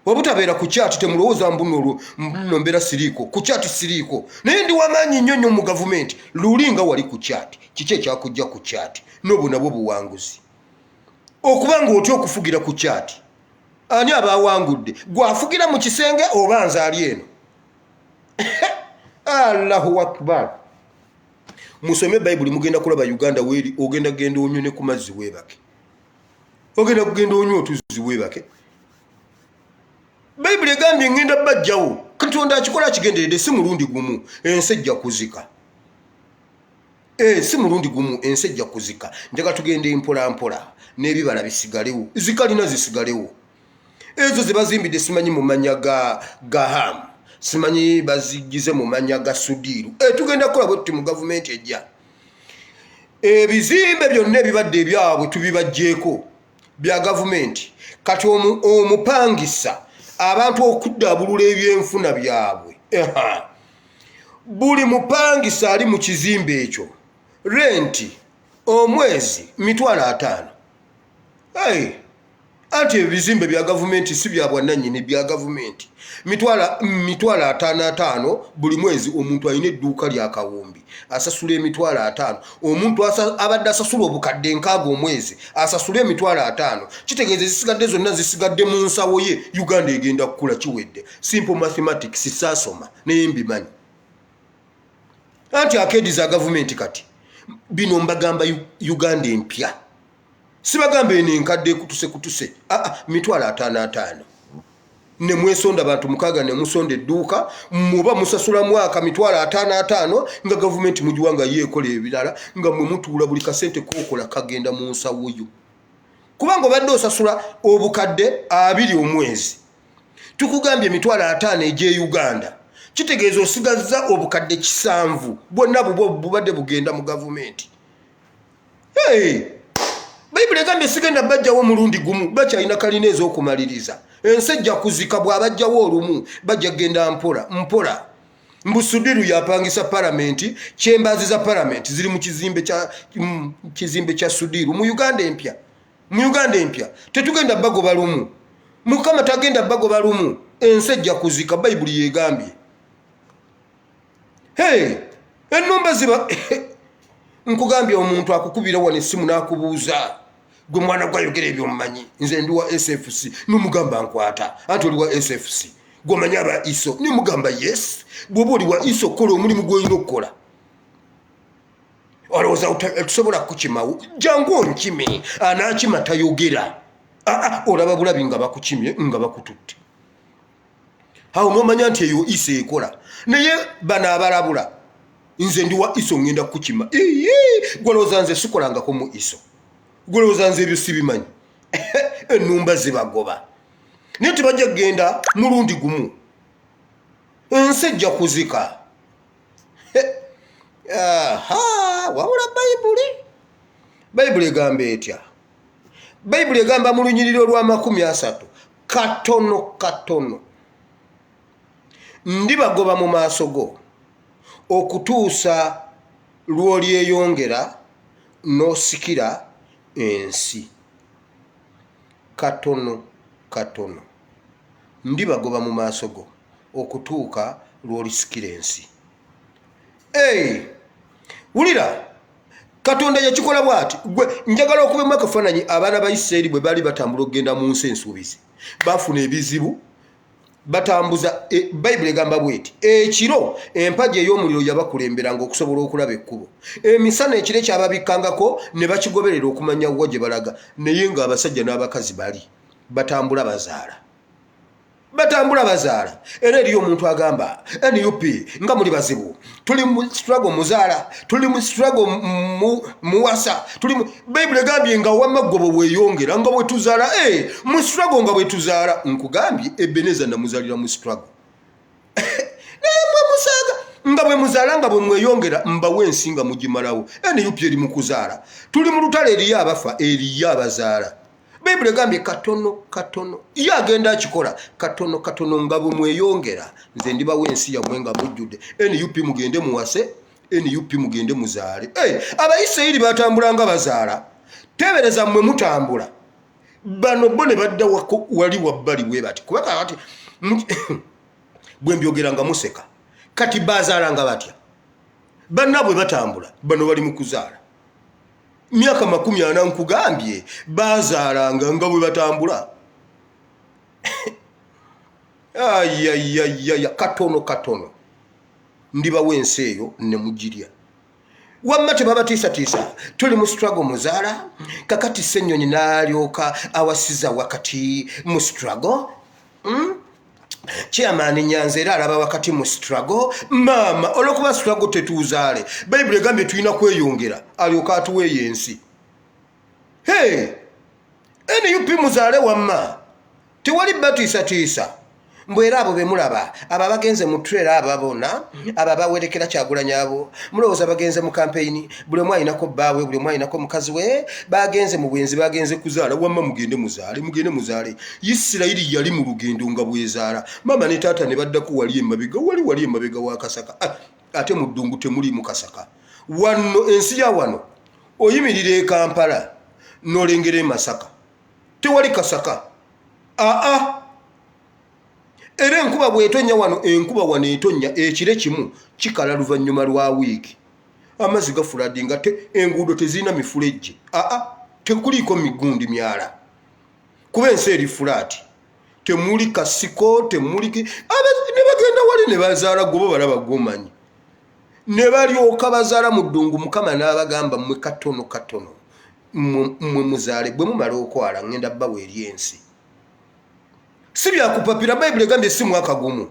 obutabeera ku kyati temulowooza mbuno mbeera siriiko ku kyati siriiko naye ndi wamaanyi nnyo mu gavumenti lulinga wali ku kyati kiki ekyakujja ku kyati n'obwo nabwo buwanguzi okubanga otya okufugira ku kyati ani abawangudde gwafugira mu kisenge oba nze ali eno Allahu akbar musome bayibuli mugenda kulaba Uganda weri ogenda genda onyone ku mazzi weebake ogenda kugenda onywa otuzi weebake bayibuli egambye ngenda bajjawo Katonda akikola kigenderedde si mulundi gumu ensi ejja kuzika si mulundi gumu ensi ejja kuzika njaga tugende mpola n'ebibala bisigalewo zikalina zisigalewo ezo ze bazimbidde simanyi mu manya ga Ham simanyi bazigize mu manya ga Sudiru tugenda kukola bwe tuti mu gavumenti ejja ebizimbe byonna ebibadde ebyabwe tubibajjeeko bya gavumenti kati omupangisa abantu okuddabulula ebyenfuna byabwe buli mupangisa ali mu kizimbe ekyo renti omwezi $5,000 anti ebizimbe bya gavumenti si bya bwannannyini bya gavumenti $5,000 buli mwezi omuntu alina edduuka lya kawumbi asasula $5,000 omuntu abadde asasula obukadde 6 omwezi asasula $5,000 kitegeeza zisigadde zonna zisigadde mu nsawo ye Uganda egenda kukula kiwedde simple mathematics saasoma naye mbimanyi anti akedi za gavumenti kati bino mbagamba Uganda empya sibagambe nenkadde kutuse $5,000 ne mwesonda bantu mukaga ne musonda edduuka muba musasula mwaka $5,000 nga gavumenti mujiwanga yekola ebirala nga mwe mutuula buli kasente kokola kagenda mu nsawo yo kubanga badde osasula obukadde 2 omwezi tukugambye $5,000 eje Uganda kitegeeza osigaza obukadde 7 bwonna bubadde bugenda mu gavumenti bayibuli egambye sigenda bajjawo mulundi gumu bakyalina kalina ez'okumaliriza ensi ejja kuzika bw'abajjawo olumu bajja genda mpola Mbusudiru yapangisa paramenti kyembazi za paramenti ziri mu kizimbe kya Sudiru mu Uganda empya tetugenda bagoba lumu Mukama tagenda bagoba lumu ensi ejja kuzika bayibuli yegambye ennumba ziba nkugambye omuntu akukubira wane essimu n'akubuuza gwe mwana gwayogera ebyomumanyi nze ndi wa SFC n'omugamba nkwata anti oli wa SFC gw'omanyi aba ISO nimugamba yes bw'oba oli wa ISO kola omulimu gw'olina okukola olowooza tusobola kukimawo jangu onkime anaakima tayogera olaba bulabi nga bakukimye nga bakututte awo n'omanya nti eyo ISO ekola naye bano abalabula nze ndi wa ISO ngenda kukima gwolowooza nze sikolangako mu ISO gwolowooza nze ebyo sibimanyi ennumba zibagoba naye tebajja kugenda mulundi gumu ensi ejja kuzika wabula bayibuli egamba etya bayibuli egamba mu lunyiriro lwa 30 katono ndibagoba mu maaso go okutuusa lw'olyeyongera n'osikira ensi katono ndibagoba mu maaso go okutuuka lw'olisikira ensi wulira Katonda yakikola bw'ati gwe njagala okubemu akafaananyi abaana ba Isirayiri bwe bali batambula okugenda mu nsi ensuubizi bafuna ebizibu batambuza Bayibuli egamba bweti ekiro empagi ey'omuliro yabakulemberanga okusobola okulaba ekkubo emisana ekire kyababikkangako ne bakigoberera okumanya wa gye balaga naye ng'abasajja n'abakazi bali batambula bazaala era eriyo omuntu agamba NUP nga muli bazibu tuli mu struggle muzaala tuli mu struggle muwasa tuli Bayibuli egambye nga wamagobo bweyongera nga bwe tuzaala mu struggle nga bwe tuzaala nkugambye Ebeneza namuzaalira mu struggle naye mwe musaaga nga bwe muzaala nga bwe mweyongera mbawe ensi nga mugimalawo NUP eri mu kuzaala tuli mu lutalo eriyo abafa eriyo abazaala Bayibuli egambye katono ye agenda akikola katono nga bwe mweyongera nze ndibawo ensi yammwe nga mujjudde NUP mugende muwase NUP mugende muzaale Abayisirayiri batambulanga bazaala tebereza mmwe mutambula bano bo ne badda wali wabbali bwe bati kuba kati bwe mbyogera nga museka kati bazaalanga batya bannabwe batambula bano bali mu kuzaala myaka 40 nkugambye bazaalanga nga bwe batambula katono ndibawo ensi eyo ne mugirya wamma tebabatiisatiisa tuli mu struggle muzaala kakati Ssennyonyi n'alyoka awasiza wakati mu struggle Chairman Nyanza era alaba wakati mu struggle mama olwokuba struggle tetuuzaale Bayibuli egambye tulina kweyongera alyoka atuweeyo ensi NUP muzaale wamma tewali batiisatiisa mbwe era abo be mulaba aba bagenze mu trailer ababona aba bawerekera Kyagulanyi abo mulowooza bagenze mu campaign buli omu alinako bbaawe buli omu alinako mukazi we bagenze mu bwenzi bagenze kuzaala wamma mugende muzaale Isirayiri yali mu lugendo nga bwezaala mama ne taata ne baddako wali emabega wa Kasaka ate mu ddungu temuli mu Kasaka wano ensi ya wano oyimirira e Kampala n'olengera e Masaka tewali Kasaka era enkuba bw'etonnya wano enkuba wano etonnya ekire kimu kikala luvannyuma lwa wiiki amazzi gafuladi nga enguudo tezirina mifulejje tekuliiko migundi myala kuba ensi eri fulaati temuli kasiko temuli ne bagenda wali ne bazaala gobo balaba gomanyi ne balyoka bazaala mu ddungu Mukama n'abagamba mmwe katono mmwe muzaale bwe mumala okwala ngenda bbawe eri ensi si byakupapira Bayibuli egambye si mwaka gumu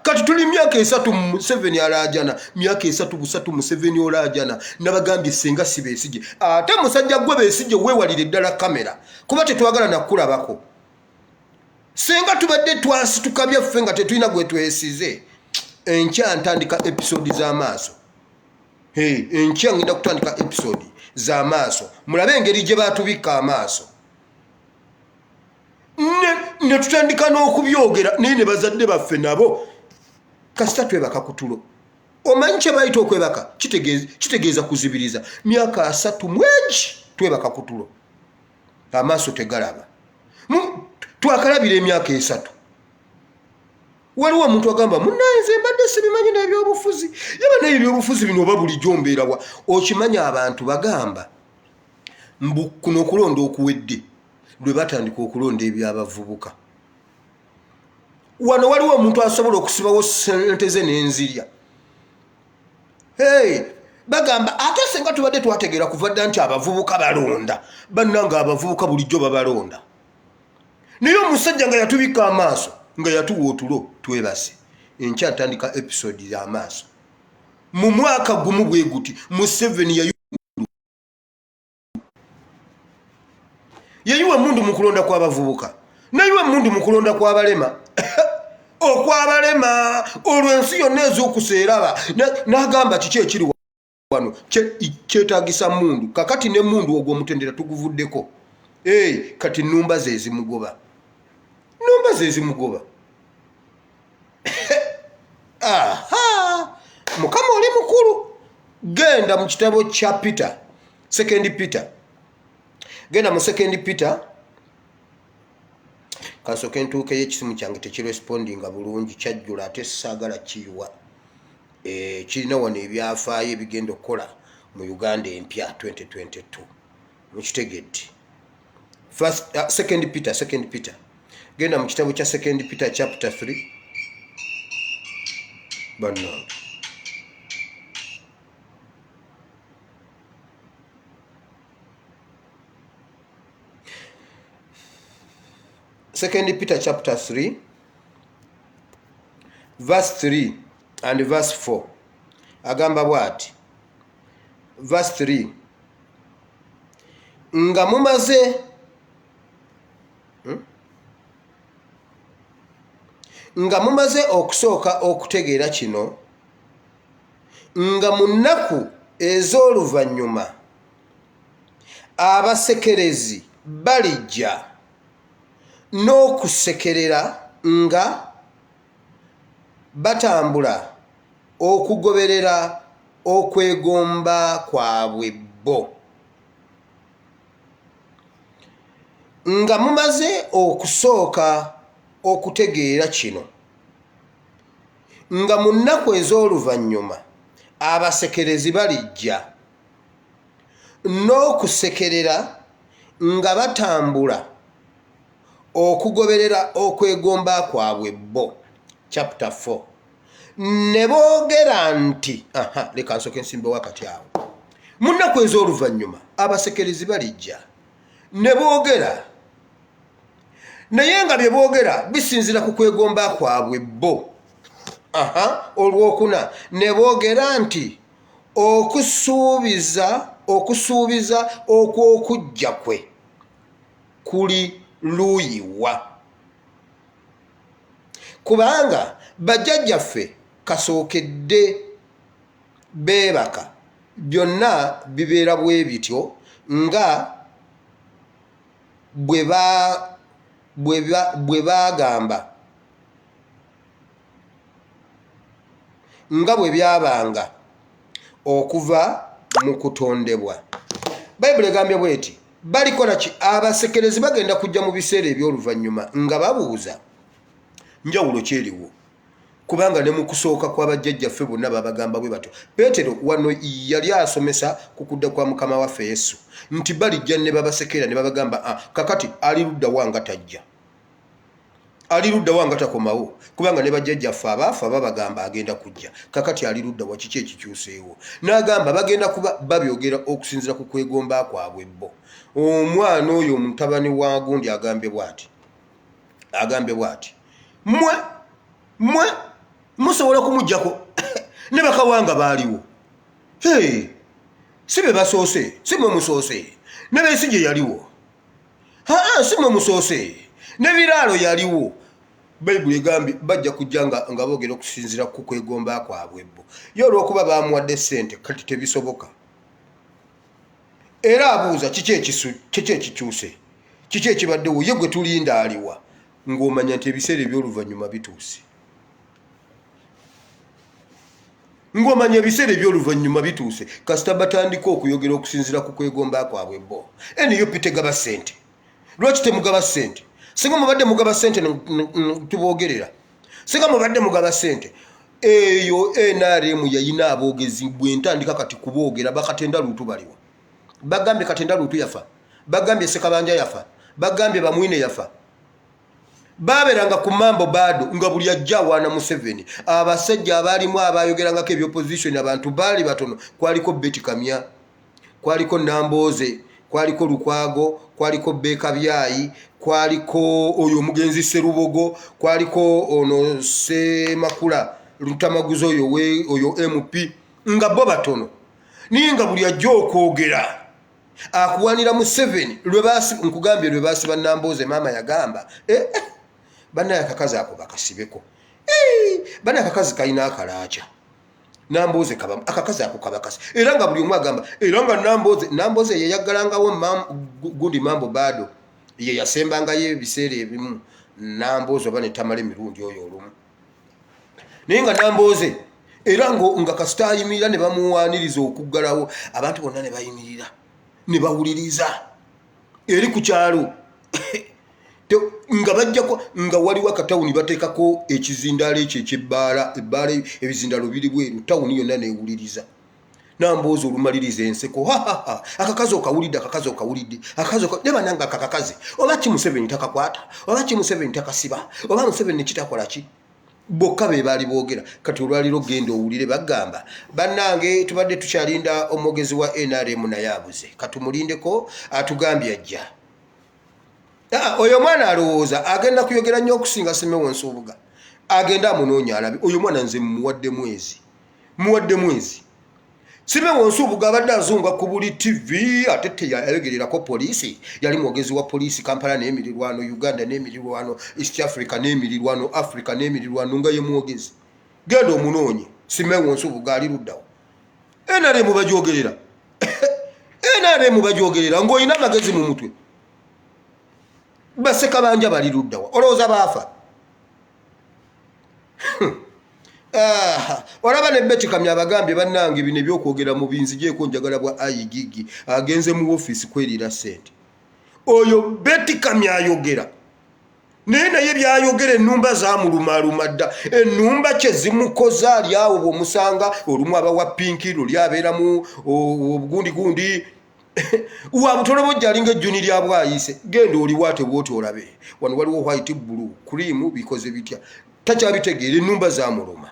kati tuli myaka 3 mu 7 alaajana myaka 3 mu 7 olaajana nabagambye senga si beesije ate musajja gwe beesije weewalire ddala kamera kuba tetwagala nakulabako senga tubadde twasitukabya ffe nga tetulina gwe twesize enkya ntandika episode z'amaaso enkya ngenda kutandika episode z'amaaso mulabe engeri gye baatubikka amaaso ne tutandika n'okubyogera naye ne bazadde baffe nabo kasita twebaka kutulo omanyi kye bayita okwebaka kitegeeza kuzibiriza myaka 3 mwegi twebaka kutulo amaaso tegalaba twakalabira emyaka 3 waliwo omuntu agamba munnanze mbadde sibimanyi n'ebyobufuzi yaba n'ebyobufuzi bino oba bulijjo mbeerawa okimanya abantu bagamba mbu kuno okulonda okuwedde lwe batandika okulonda ebyabavubuka. Wano waliwo omuntu asobola okusibawo ssente ze n'enzirya. Bagamba ate senga tubadde twategeera kuva dda nti abavubuka balonda, bannanga abavubuka bulijjo babalonda. Naye omusajja nga yatubika amaaso nga yatuwa otulo twebase. Enkya ntandika episode y'amaaso. Mu mwaka gumu bwe guti Museveni yayiwa emundu mu kulonda kw'abavubuka, nayiwa emundu mu kulonda kw'abalema. Okwabalema olwo ensi yonna ez'okuseeraba n'agamba kiki ekiri wano kyetaagisa mundu. Kakati ne mundu ogwo omutendera tuguvuddeko. Kati nnumba ze zimugoba. Nnumba ze zimugoba. Mukama oli mukulu. Genda mu kitabo kya Peter, 2 Peter. Genda mu 2 Peter. Kasoke ntuuke y'ekisimu kyange tekirespondinga bulungi, kyajjula ate saagala kiyiwa. Kirina wano ebyafaayo ebigenda okukola mu Uganda empya 2022. Mukitegedde. 2 Peter. Genda mu kitabo kya 2 Peter chapter 3. Bannange. Second Peter chapter 3 verse 3 and verse 4. Agamba bwati. Verse 3. Nga mumaze okusooka okutegeera kino, nga mu nnaku ez'oluvannyuma abasekerezi balijja n'okusekerera nga batambula okugoberera okwegomba kwabwe bo. Nga mumaze okusooka okutegeera kino, nga mu nnaku ez'oluvannyuma abasekerezi balijja n'okusekerera nga batambula okugoberera okwegomba kwabwe bo. Chapter 4. Ne boogera nti, leka nsooke nsimbe wakati awo. Mu nnaku ez'oluvannyuma abasekerezi balijja ne boogera, naye nga bye boogera bisinzira ku kwegomba kwabwe bo. Olwokuna ne boogera nti okusuubiza okw'okujja kwe kuli luyiwa. Kubanga bajjajjaffe kasookedde beebaka, byonna bibeera bwe bityo nga bwe baagamba, nga bwe byabanga okuva mu kutondebwa. Bayibuli egambye bweti, balikola ki? Abasekerezi bagenda kujja mu biseera eby'oluvannyuma nga babuuza njawulo kyeriwo, kubanga ne mu kusooka kw'abajjajjaffe bonna babagamba bwe batyo. Peetero wano yali asomesa ku kudda kwa Mukama waffe Yesu nti balijja ne babasekera ne babagamba kakati ali ludda wanga tajja, ali ludda wanga takomawo, kubanga ne bajjajjaffe abaafa babagamba agenda kujja, kakati ali ludda wa kiki ekikyuseewo. N'agamba bagenda kuba babyogera okusinzira ku kwegomba kwabwe bo. Omwana oyo mutabani wa gundi agambye bwati, mwe musobola kumujjako ne bakawanga baaliwo. Si be basoose, si mwe musoose. Ne Besigye yaliwo, si mwe musoose. Ne Biraalo yaliwo. Bayibuli egambye bajja kujja nga boogera okusinzira ku kwegomba kwabwe bo. Ye olw'okuba bamuwadde ssente kati tebisoboka. Era abuuza kiki ekikyuse, kiki ekibaddewo, ye gwe tulinda aliwa, ng'omanya nti ebiseera eby'oluvannyuma bituuse. Ng'omanya ebiseera eby'oluvannyuma bituuse, kasita batandika okuyogera okusinzira ku kwegomba kwabwe bo. Eniyo pitegaba ssente. Lwaki temugaba ssente? Singa mubadde mugaba ssente tuboogerera. Singa mubadde mugaba ssente, eyo NRM yayina aboogezi bwe ntandika kati kuboogera bakatenda luutu baliwa. bagambye Katenda Lutu yafa, bagambye Ssekabanja yafa, bagambye Bamwine yafa. Baberanga ku mambo bado nga buli ajja wana Museveni. Abasajja abalimu abayogerangako ebyopposition abantu bali batono. Kwaliko Betty Kamya, kwaliko Namboze, kwaliko Lukwago, kwaliko Bekabyayi, kwaliko oyo Omugenzi Serubogo, kwaliko ono Semakula Lutamaguzo oyo MP nga bo batono. Ninga buli ajja okwogera akuwanira Museveni lwebasi nkugambye lwebasi Namboze mama yagamba bana yakakazi ako bakasibeko bana akakazi kayina akalacha Namboze kabamu akakazi ako kabakasi era nga buli omwagamba era nga Namboze yeyagalangao gundi mambo bado ye yasembanga ye biseere ebimu Namboze bane tamale mirundi oyo olumu nenga Namboze era nga kasitayimira ne bamuwaniriza okuggalawo abantu bonna ne bayimirira ne bawuliriza eri ku kyalo nga bajjako nga wali wakatawuni bateekako ekizindaalo ekyo ekyebbaala ebizindalo biri bweru tawuni yonna neewuliriza Namboze olumaliriza enseko akakazi okawulidde ne bananga akakazi oba ki Museveni takakwata oba ki Museveni takasiba oba Museveni kitakola ki bokka be baali boogera kati olwaliro genda owulire bagamba bannange tubadde tukyalinda omwogezi wa NRM naye abuze katumulindeko atugambye ajja oyo mwana alowooza agenda kuyogera nnyo okusinga Simeon Nsubuga agenda amunoonya alabe oyo mwana nze muwadde mwezi Simeon Nsubuga abadde azunga ku buli TV ate teyayogererako poliisi yali mwogezi wa poliisi Kampala n'emirirwano Uganda n'emirirwano East Africa n'emirirwano Africa n'emirirwano nga ye mwogezi genda omunoonye Simeon Nsubuga ali luddawo NRM bajogerera ng'olina amagezi mu mutwe Ssekabanja bali luddawa olowooza baafa olaba ne Betty Kamya abagambye bannange bino ebyokwogera mu binzigyeko njagala bwa ayigigi agenze mu ofiisi kwerira ssente oyo Betty Kamya ayogera naye byayogera ennumba zaamulumaluma dda ennumba kye zimukoza ali awo bw'omusanga olumu abawa pinki luli abeeramu obugundigundi wabutono bojja alinga ejjuni lya bwayise genda oliwaate bwoti olabe wano waliwo white blue cream bikoze bitya takyabitegeera ennumba zaamuluma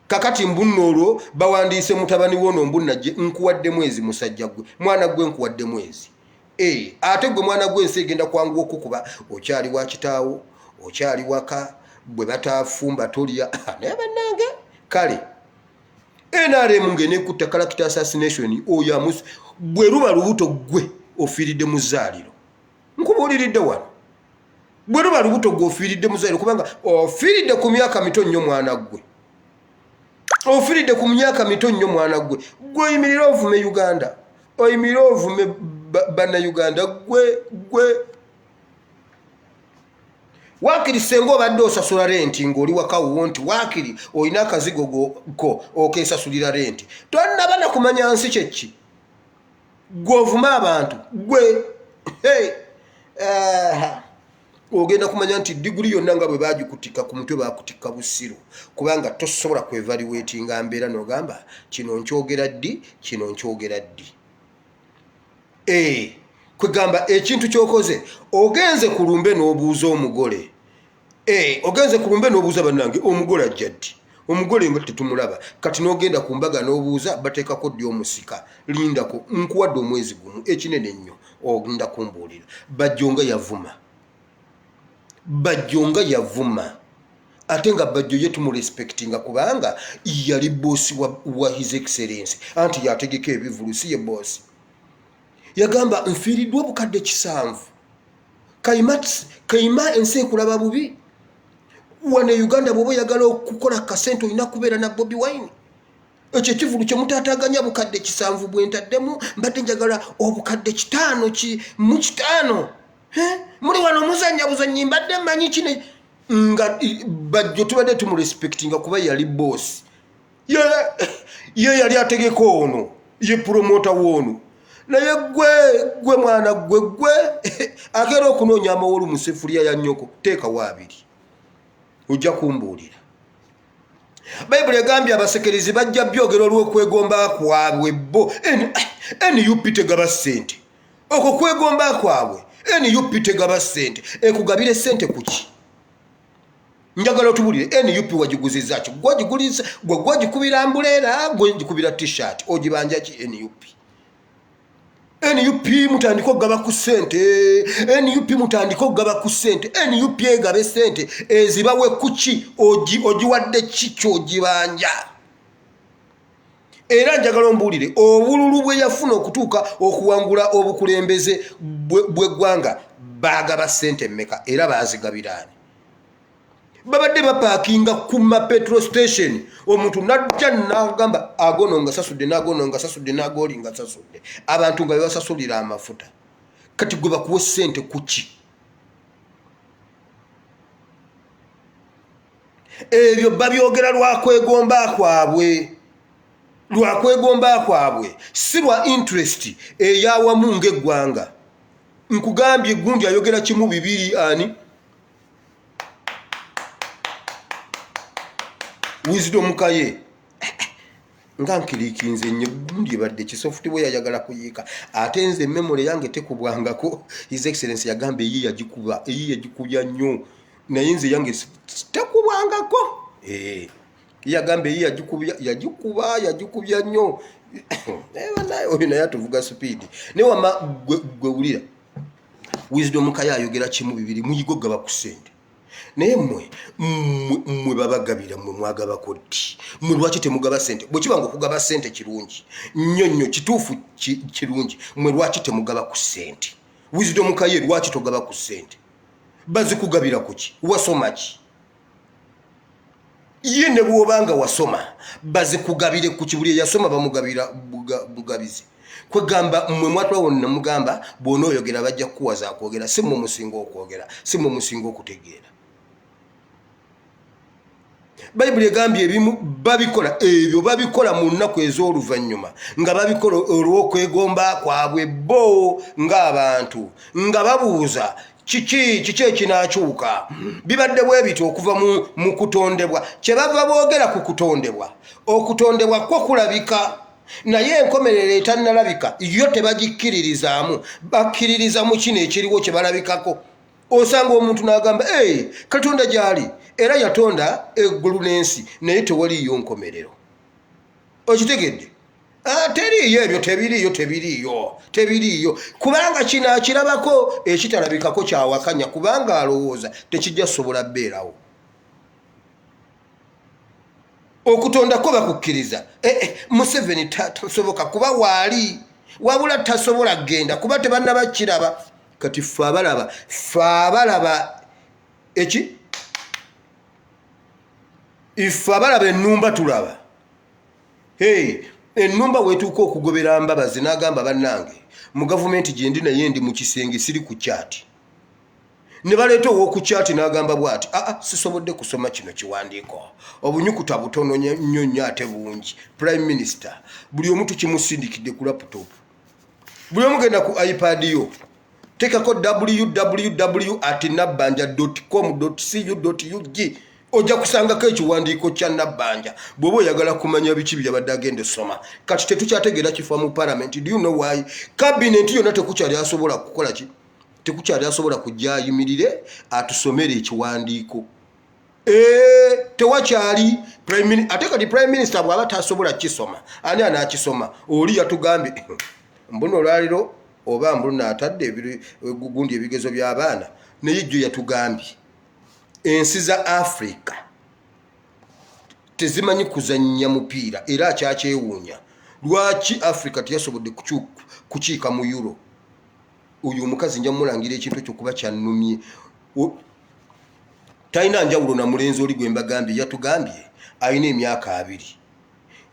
kakati mbunno olwo bawandiise mutabani wono mbunnajje nkuwadde mwezi musajja gwe mwana gwe nkuwadde mwezi ate gwe mwana gwe ensi egenda kwanguwa okukuba okyali wa kitaawo okyali waka bwe batafumba tolya naye bannange kale NRM ng'enekutta character assassination oyo amusi bwe luba lubuto gwe ofiiridde mu zzaaliro nkubuuliridde wano bwe luba lubuto gwe ofiiridde mu zzaaliro kubanga ofiiridde ku myaka mito nnyo mwana gwe ofiiridde ku myaka mito nnyo mwana gwe gwe oyimirira ovume Uganda oyimirira ovume bannayuganda gwe wakiri senga obadde osasula renti ng'oli wakawo nti wakiri olina akazigo ko okeesasulira renti tonnaba na kumanya nsi kyeki gw'ovuma abantu gwe ogenda kumanya nti diguli yonna nga bwe bagikutika ku mutwe bakutikka busiru kubanga tosobola kwevaluatinga mbeera n'ogamba kino nkyogera ddi kino nkyogera ddi kwegamba ekintu kyokoze ogenze ku lumbe n'obuuza omugole ogenze ku lumbe n'obuuza bannange omugole ajja ddi omugole nga tetumulaba kati n'ogenda ku mbaga n'obuuza bateekako ddi omusika lindako nkuwadde omwezi gumu ekinene ennyo ogenda kumbuulira bajjo nga yavuma ate nga bajjo ye tumurespectinga kubanga yali boosi wa his excellence anti yategeka ebivulu si ye boosi yagamba nfiiriddwa obukadde 7 kayima ensi ekulaba bubi wane Uganda bw'oba oyagala okukola kasente olina kubeera na Bobi Wine ekyo ekivulu kye mutaataganya bukadde 7 bwentaddemu mbadde njagala obukadde 5 muli wano muzanya buzanyi mbadde mmanyi kine nga bajjo tubadde tumurespectinga kuba yali boss ye yali ategeka ono ye promota wono naye gwe mwana gwe agera okunoonya amawolu mu sefuliya ya nnyoko teeka waabiri ojja kumbuulira Bayibuli egambye abasekerezi bajja byogero olw'okwegomba kwabwe bo NUP tegaba ssente okwo kwegomba kwabwe NUP tegaba ssente ekugabire ssente kuki njagala otubulire NUP wagiguziza ki gwagikubira ambuleera gwagikubira t-shirt ogibanja ki NUP mutandika okugaba ku ssente NUP mutandika okugaba ku ssente NUP egabe ssente ezibawe kuki ogiwadde ki kyogibanja era njagala ombuulire obululu bwe yafuna okutuuka okuwangula obukulembeze bw'eggwanga baagaba ssente mmeka era baazigabiraani babadde bapaakinga ku petrol station omuntu najja n'agamba agono nga sasudde n'agono nga sasudde n'agoli nga sasudde abantu nga bebasasulira amafuta kati gwe bakuwa ssente kuki ebyo babyogera lwakwegomba kwabwe si lwa interest eyawamu ng'eggwanga nkugambye gundi ayogera kimu bibiri ani Wisdom kaye nga nkirikinze nnyo gundi badde kisofuti bwe yayagala kuyiika ate nze memory yange tekubwangako His Excellency yagambe eyi yagikubya nnyo naye nze yange tekubwangako yagambe eyi yagikubya nnyo naye oyo naye atuvuga speed ne wama gwe wulira Wisdom kaye ayogera kimu bibiri muyigo gaba ku ssente naye mwe babagabira mwe mwagabako ddi mwe lwaki temugaba ssente bwe kibanga okugaba ssente kirungi nnyo kituufu kirungi mwe lwaki temugaba ku ssente Wisdom kaye lwaki togaba ku ssente bazikugabira kuki wasoma ki ye ne bw'obanga wasoma bazikugabire ku kibuli yasoma bamugabira bugabizi kwegamba mwe mwatwa wonna mugamba bw'ona oyogera bajja kukuwaza akwogera si mwe musinga okwogera si mwe musinga okutegeera Bayibuli egambye ebimu babikola ebyo babikola mu nnaku ez'oluvannyuma nga babikola olw'okwegomba kwabwe bo ng'abantu nga babuuza kiki ekinaakyuka bibadde bwe bityo okuva mu kutondebwa kyebava boogera ku kutondebwa okutondebwa kwo kulabika naye enkomerero etannalabika yo tebagikkiririzaamu bakkiririza mu kino ekiriwo kye balabikako osanga omuntu n'agamba Katonda gy'ali era yatonda eggulu n'ensi naye tewaliyo nkomerero okitegedde teriiyo ebyo tebiriiyo kubanga kinaakirabako ekitalabikako kyawakanya kubanga alowooza tekijja sobola bbeerawo okutondako bakukkiriza Museveni tasoboka kuba waali wabula tasobola genda kuba tebannabakiraba kati ffe abalaba eki ife abalaba ennumba tulaba ennumba wetuuka okugobera Mbabazi n'agamba bannange mu gavumenti gye ndi naye ndi mu kisenge siri ku kyati ne baleeta ow'oku kyati n'agamba bw'ati sisobodde kusoma kino kiwandiiko obunyukuta butono nnyo ate bungi Prime Minister buli omu tukimusindikidde ku laputopu buli omu genda ku iPad yo tekako www@nabanja.com.cu.ug ojja kusangako ekiwandiiko kya Nabbanja bw'oba oyagala kumanya biki byabadde agenda soma kati tetukyategeera kifa mu parliament do you know why cabinet yonna tekukyali asobola kukola ki tekukyali asobola kujja ayimirire atusomere ekiwandiiko tewakyali ate kati Prime Minister bw'aba tasobola kisoma ani anaakisoma oli yatugambye mbuno olwaliro oba mbuluna atadde gundi ebigezo by'abaana naye jjo yatugambye ensi za Africa tezimanyi kuzannya mupiira era akyakyewuunya lwaki Africa teyasobodde kukiika mu Euro oyo omukazi nja mulangira ekintu kyokuba kyannumye talina njawulo na mulenzi oli gwe mbagambye yatugambye alina emyaka 2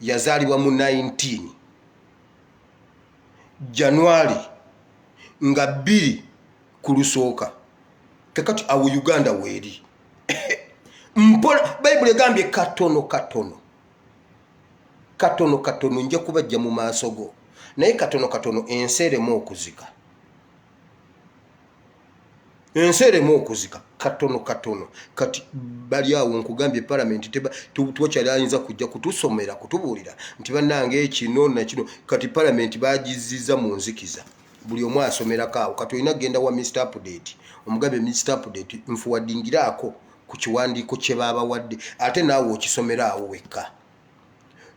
yazaalibwa mu 19 January nga 2 ku lusooka kakati awo Uganda weeri mpola Bayibuli egambye katono nja kubajja mu maaso go naye katono ensi eremu okuzika enseremu okuzika katono kati bali awo nkugambye parliament tuwakyali ayinza kujja kutusomera kutubuulira nti bannange kino nakino kati parliament bagiziza mu nzikiza buli omu asomerako awo kati olina genda wa Mr. Update omugambe Mr. Update nfuwadingiraako ku kiwandiiko kye baabawadde ate naawe okisomera awo wekka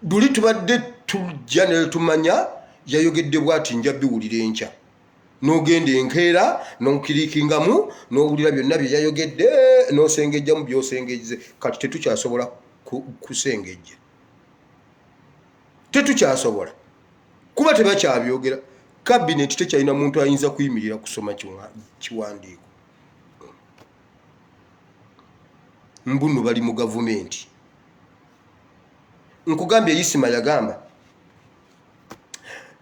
duli tubadde tujja ne tumanya yayogedde bwati nja biwulira enkya n'ogenda enkeera n'okiriikingamu n'owulira byonna bye yayogedde n'osengejjamu by'osengejje kati tetukyasobola kusengejja tetukyasobola kuba tebakyabyogera kabineti tekyalina muntu ayinza kuyimirira kusoma kiwandiiko mbunno bali mu gavumenti nkugambye Isima yagamba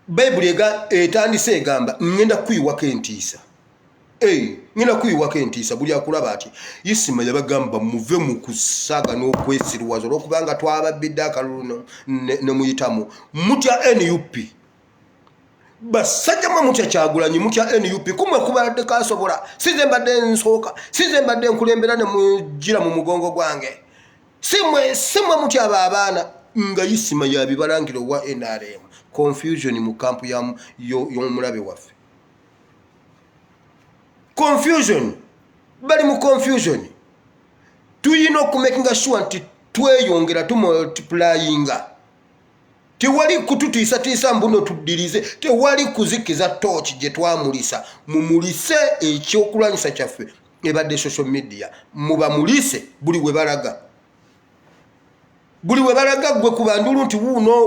Bible etandise egamba ngenda kuyiwako entiisa ngenda kuyiwako entiisa buli akulaba ati Isima yabagamba muve mu kusaaga n'okwesirwaza olwokubanga twababidde akalulu ne muyitamu mutya NUP basajja mwe mutya Kyagulanyi mutya NUP kumwe kubadde kasobola size mbadde nsooka size mbadde nkulembera ne mujira mu mugongo gwange simwe mutya abaana nga Isima yabibalangiro wa NRM confusion mu kampu y'omulabe waffe confusion bali mu confusion tuyina okumakinga sure nti tweyongera tumultiplyinga tewali kututiisa mbuno tuddirize tewali kuzikiza torch gye twamulisa mumulise ekyokulwanyisa kyaffe ebadde social media mubamulise buli we balaga gwe kubandulu nti wuuno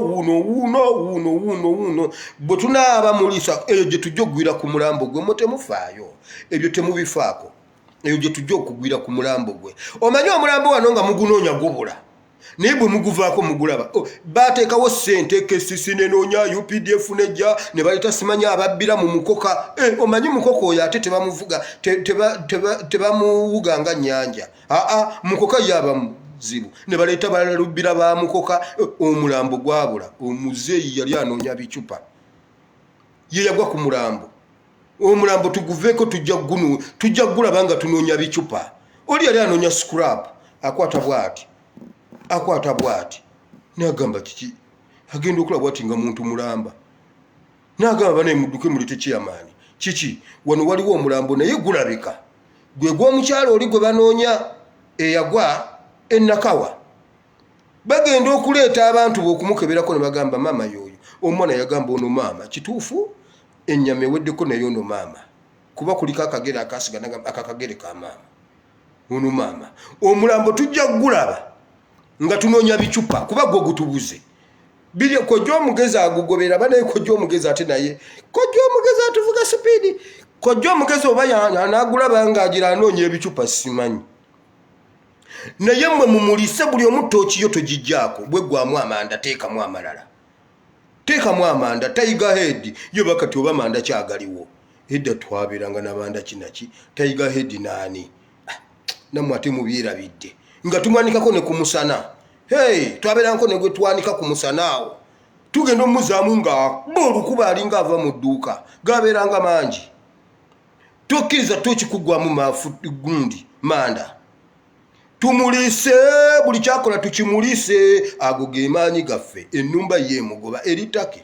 bwe tunaabamulisa eyo gye tujja okugwira ku mulambo gwe mutemufaayo ebyo temubifaako eyo gye tujja okugwira ku mulambo gwe omanyi omulambo wano nga mugunoonya gubula naye bwe muguvaako mugulaba baateekawo ssente KCC nenoonya UPDF nejja ne baleta simanya ababbira mu mukoka omanyi mukoka oyo ate tebamuvuga tebamuwuga nga nnyanja mukoka yabamu zibu ne baleta balalubbira ba mukoka omulambo gwabula omuzeeyi yali anoonya bicupa ye yagwa ku mulambo omulambo tuguveeko tujja gulaba nga tunoonya bicupa oli yali anoonya scrap akwata bwati n'agamba kiki agenda okulaba bwati nga muntu mulamba n'agamba banaye mudduke mulete kyamaani kiki wano waliwo omulambo naye gulabika gwe gw'omukyalo oli gwe banoonya eyagwa Nakawa bagenda okuleeta abantu bokumukeberako ne bagamba mama yoyo omwana yagamba ono mama kituufu ennyama eweddeko naye ono mama kuba kuliko akagere akasiga akakagere ka mama ono mama omulambo tujja gulaba nga tunoonya bicupa kuba gwe gutubuze biri kojja omugezi agugobera banaye kojja omugezi ate naye kojja omugezi atuvuga sipiidi kojja omugezi oba yanagulaba nga agira anoonya ebicupa simanyi naye mmwe mumulise buli omu tooki yo togijjaako bwe gwamu amanda teekamu amalala teekamu amanda Tiger Head yo bakati oba amanda kyagaliwo edda twabeeranga n'amanda kinaki Tiger Head naani nammwe ate mubyerabidde nga tumwanikako ne ku musana twabeerangako ne gwe twanika ku musana awo tugenda omuzaamu nga olukuba alinga ava mu dduuka gabeeranga mangi tokkiriza tooki kugwamu gundi manda tumulise buli kyakola tukimulise ago ge maanyi gaffe ennumba yeemugoba eritake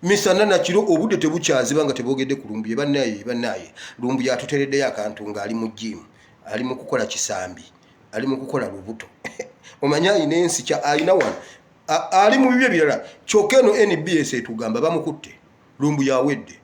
misana nakiro obudde tebukyaziba nga tebogedde ku Lumbuye bannaye Lumbuye atutereddeyo akantu nga ali mu jimu ali mu kukola kisambi ali mu kukola lubuto omanya ayina ensi ayina wano ali mu bibye birala kyokka eno NBS etugamba bamukutte Lumbuye awedde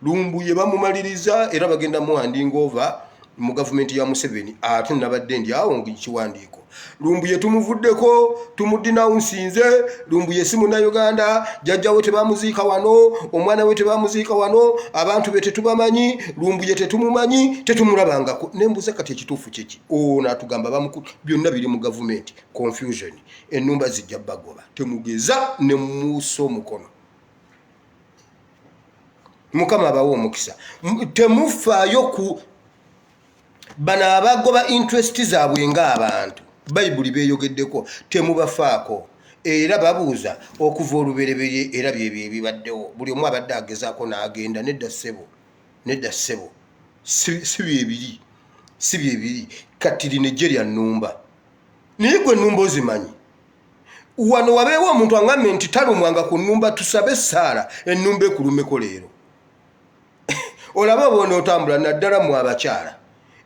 Lumbuye bamumaliriza era bagenda mu handing over mu gavumenti ya Museveni ate nabadde ndi awo ngikiwandiiko Lumbuye tumuvuddeko tumudinawunsinze Lumbuye si Munnayuganda jjajja we tebamuziika wano omwana we tebamuziika wano abantu be tetubamanyi Lumbuye tetumumanyi tetumulabangako nembuza kati ekituufu kyeki natugamba bamukutte byonna biri mu gavumenti confusion ennumba zijja bagoba temugeza ne muuso mukono Mukama abawo omukisa temufaayo ku bana abagoba interest zaabwe ng'abantu Bayibuli beeyogeddeko temubafaako era babuuza okuva olubereberye era byebyo ebibaddewo buli omu abadde agezaako n'agenda nedda ssebo nedda ssebo si byebiri kati lino ejje lya nnumba naye gwe nnumba ozimanyi wano wabeewo omuntu aŋŋambye nti talumwanga ku nnumba tusabe essaala ennumba ekulumeko leero olaba bonootambula naddala mu abakyala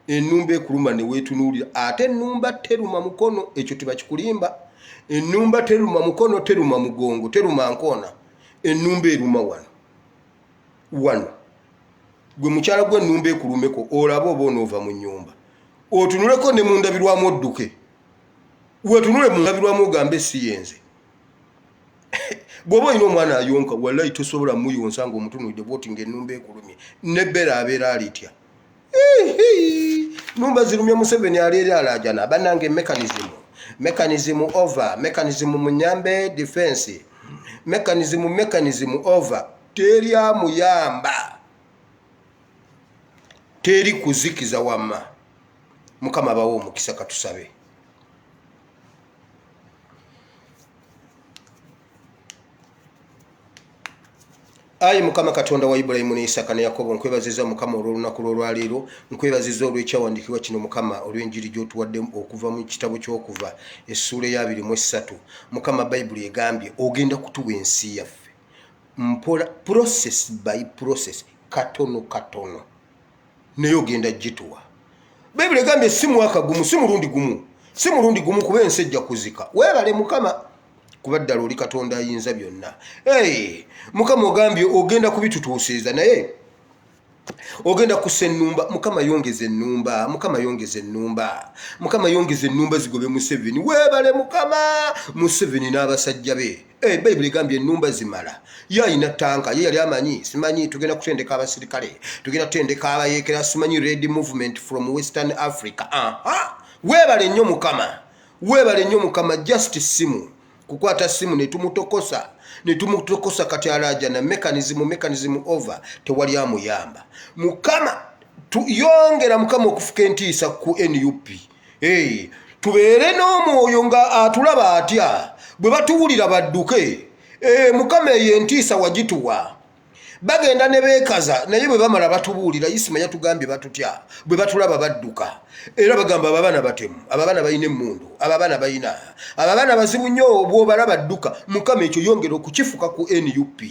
ennumba ekuluma ne weetunuulira ate ennumba teruma mukono ekyo tebakikulimba ennumba teruma mukono teruma mugongo teruma nkoona ennumba eruma wano gwe mukyala gw'ennumba ekulumeko olaba oba onoova mu nnyumba otunuleko ne mundabirwamu odduke wetunule mundabirwamu ogambe siyenze bw'oba olina omwana ayonka wallahi tosobola muyonsa ng'omutunulidde bwoti ng'ennumba ekulumye nebbera abeera alitya nnumba zirumye Museveni aleeri alaajana bannange mechanism over mechanism munyambe defense mechanism over teri amuyamba teri kuzikiza wamma mukama bawo omukisa katusabe ayi mukama katonda wa Ibulayimu ne Isaka ne Yakobo nkwebaziza mukama olw'olunaku lw'olwaleero nkwebaziza olw'ekyawandiikibwa kino mukama olw'enjiri gy'otuwadde okuva mu kitabo ky'okuva essuula ya 23 mukama bayibuli egambye ogenda kutuwa ensi yaffe mpola process by process katono naye ogenda gituwa bayibuli egambye si mwaka gumu si mulundi gumu kuba ensi ejja kuzika weebale mukama kuba ddala oli katonda ayinza byonna mukama ogambye ogenda kubitutuusiza naye ogenda kussa ennumba mukama yongeza ennumba mukama yongeza ennumba zigobe Museveni weebale mukama Museveni n'abasajja be bayibuli egambye ennumba zimala ye alina tanka ye yali amanyi simanyi tugenda kutendeka abasirikale tugenda kutendeka abayeekera simanyi red movement from Western Africa weebale nnyo mukama just simu kukwata simu netumutokosa kati alaja na mechanism over tewali amuyamba mukama tuyongera mukama okufuka entiisa ku NUP tubeere n'omwoyo nga atulaba atya bwe batuwulira badduke mukama eyo entiisa wagituwa bagenda ne beekaza naye bwe bamala batubuulira Isima yatugambye batutya bwe batulaba badduka era bagamba ababaana batemu ababaana balina emmundu ababaana bazibu nnyo bw'obalaba dduka mukama ekyo yongera okukifuka ku NUP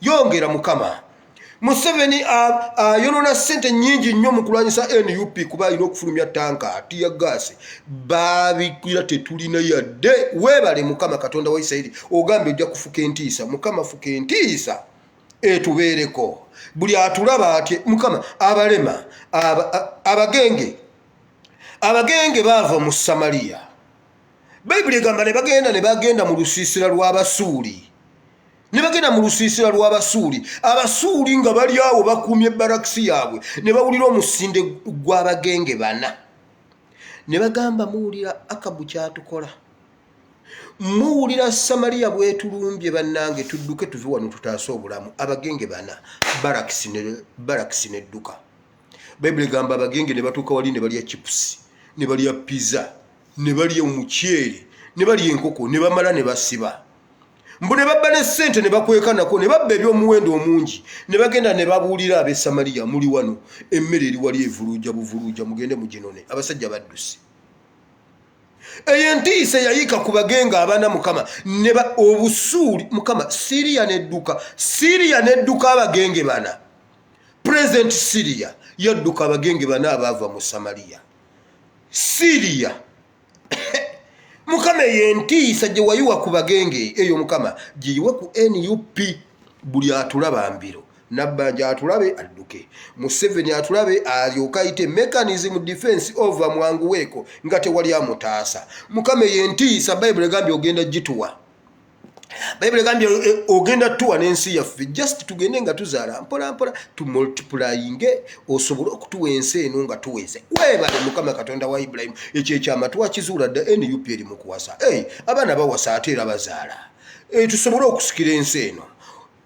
yongera mukama Museveni yonona ssente nnyingi nnyo mu kulwanyisa NUP kuba alina okufulumya tanka tiya gaasi baabikira tetulina yadde weebale mukama katonda wa Isirayiri ogambye ojja kufuka entiisa mukama fuka entiisa etubeereko buli atulaba atye mukama abalema abagenge baava mu Samaliya bayibuli egamba ne bagenda mu lusiisira lw'Abasuuli Abasuuli nga bali awo bakuumye barakisi yaabwe ne bawulira omusinde gw'abagenge bana ne bagamba muwulira Akabu kyatukola muwulira Samaliya bwetulumbye bannange tudduke tuve wano tutaase obulamu abagenge bana barakisi nedduka bayibuli egamba abagenge ne batuuka wali ne balya chipusi ne balya pizza ne balya omuceere ne balya enkoko ne bamala ne basiba mbu ne babba ne ssente ne bakweka nako ne babba eby'omuwendo omungi ne bagenda ne babuulira ab'e Samaliya muli wano emmere eri wali buvuluuja mugende muginone abasajja baddusi eyo entiisa yayika ku bagenga abana mukama obusuuli mukama Siriya nedduka abagenge bana President Siriya yadduka abagenge bana abaava mu Samaliya Siriya mukama eyo entiisa gye wayiwa ku bagenge eyo mukama giyiwe ku NUP buli atulaba mbiro nabbanja atulabe adduke Museveni atulabe alyoka ayite mechanism defense over mwanguweeko nga tewali amutaasa mukama eyo entiisa bayibuli egambye ogenda gituwa bayibuli egambye ogenda tuwa n'ensi yaffe just tugende nga tuzaala mpola tumultiplyinge osobole okutuwa ensi eno nga tuweze weebale mukama katonda wa Ibulayimu ekyo ekyama twakizuula dda NUP eri mu kuwasa abaana bawasa ate era bazaala tusobole okusikira ensi eno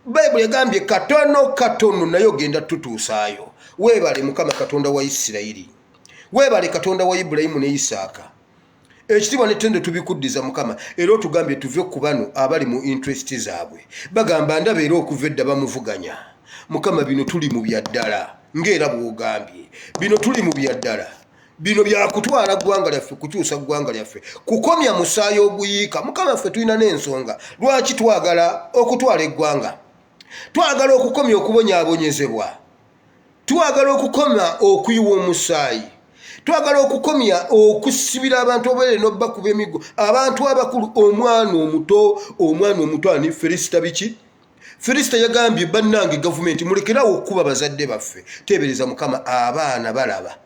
bayibuli egambye katono naye ogenda tutuusaayo weebale mukama katonda wa Isirayiri weebale katonda wa Ibulayimu ne Isaaka ekitiibwa n'ettendo tubikuddiza mukama era otugambye tuve ku bano abali mu interest zaabwe bagamba ndaba era okuva edda bamuvuganya mukama bino tuli mu bya ddala ng'era bw'ogambye. Bino tuli mu byaddala. Bino byakutwala ggwanga lyaffe, kukyusa ggwanga lyaffe, kukomya musaayi oguyiika. Mukama ffe tulina n'ensonga lwaki twagala okutwala eggwanga. Twagala okukomya okubonyaabonyezebwa, twagala okukomya okuyiwa omusaayi, twagala okukomya okusibira abantu obwere n'obbakuba emigo, abantu abakulu, omwana omuto ani Felisita biki. Felisita yagambye bannange gavumenti mulekerawo okuba bazadde baffe. Teebereza Mukama, abaana balaba